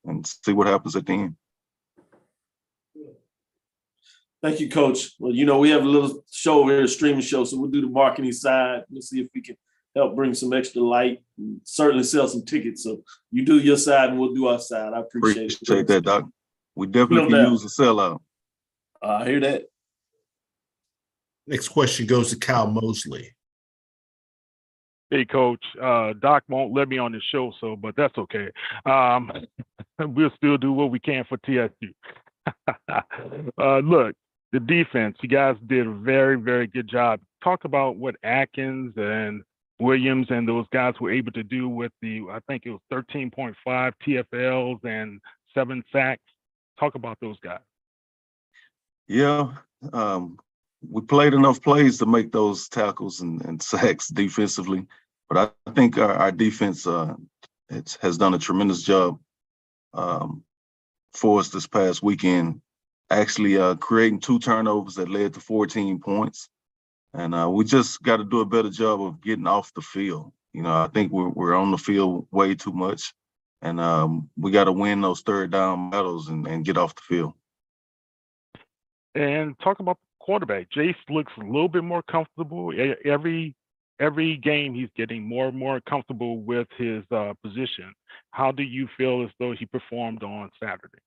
see what happens at the end. Thank you, Coach. Well, you know, we have a little show over here, a streaming show, so we'll do the marketing side. We'll see if we can help bring some extra light and certainly sell some tickets. So you do your side and we'll do our side. I appreciate that, Doc. We definitely can use a sellout. I hear that. Next question goes to Kyle Mosley. Hey, Coach. Doc won't let me on the show, but that's okay. We'll still do what we can for TSU. Look, the defense, you guys did a very, very good job. Talk about what Atkins and Williams and those guys were able to do with I think it was 13.5 TFLs and 7 sacks. Talk about those guys. Yeah, we played enough plays to make those tackles and sacks defensively, but I think our defense has done a tremendous job for us this past weekend, actually creating 2 turnovers that led to 14 points. And we just got to do a better job of getting off the field. You know, I think we're on the field way too much, and we got to win those third down battles and get off the field. And talk about the quarterback. Jace looks a little bit more comfortable. Every game he's getting more and more comfortable with his position. How do you feel as though he performed on Saturday?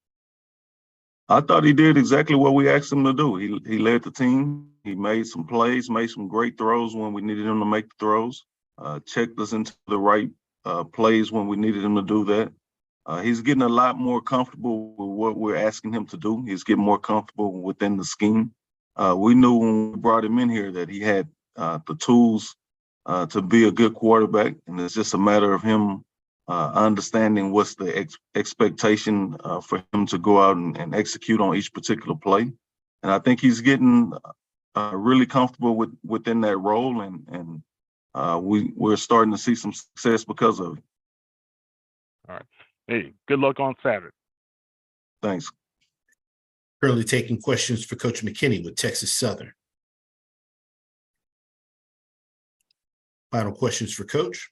I thought he did exactly what we asked him to do. He led the team. He made some plays, made some great throws when we needed him to make the throws, checked us into the right plays when we needed him to do that. He's getting a lot more comfortable with what we're asking him to do. He's getting more comfortable within the scheme. We knew when we brought him in here that he had the tools to be a good quarterback, and it's just a matter of him understanding what's the expectation for him to go out and execute on each particular play. And I think he's getting really comfortable within that role, and we're starting to see some success because of it. All right. Hey, good luck on Saturday. Thanks. Currently taking questions for Coach McKinney with Texas Southern. Final questions for Coach.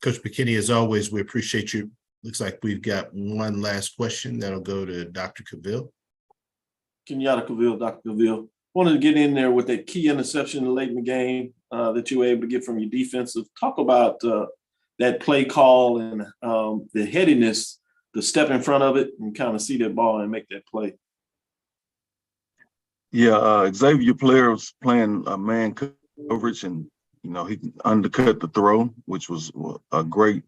Coach McKinney, as always, we appreciate you. Looks like we've got one last question that'll go to Dr. Cavill. Kenyatta Cavill, Dr. Cavill. Wanted to get in there with that key interception late in the game that you were able to get from your defensive. Talk about that play call and the headiness to step in front of it and kind of see that ball and make that play. Yeah, Xavier Player was playing a man coverage, and he undercut the throw, which was a great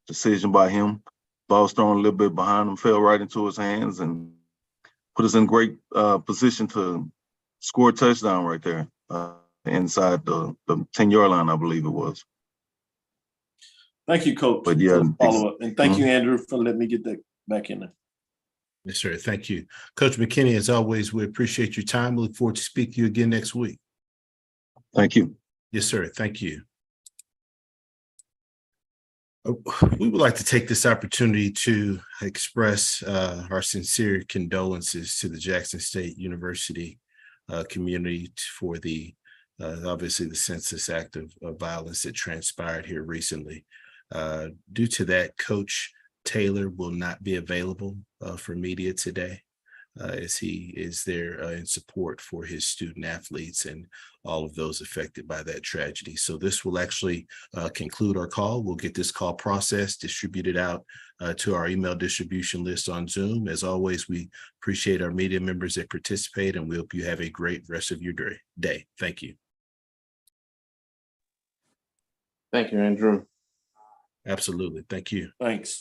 decision by him. Ball's thrown a little bit behind him, fell right into his hands, and put us in great position to score a touchdown right there inside the 10-yard line, I believe it was. Thank you, Coach. But yeah, follow up, and thank you, Andrew, for letting me get that back in there. Yes, sir. Thank you. Coach McKinney, as always, we appreciate your time. We look forward to speaking to you again next week. Thank you. Yes, sir. Thank you. We would like to take this opportunity to express our sincere condolences to the Jackson State University community for the obviously the senseless act of violence that transpired here recently. Due to that, Coach Taylor will not be available for media today, as he is there in support for his student athletes and all of those affected by that tragedy. So this will actually conclude our call. We'll get this call processed, distributed out to our email distribution list on Zoom. As always, we appreciate our media members that participate, and we hope you have a great rest of your day. Thank you. Thank you, Andrew. Absolutely. Thank you. Thanks.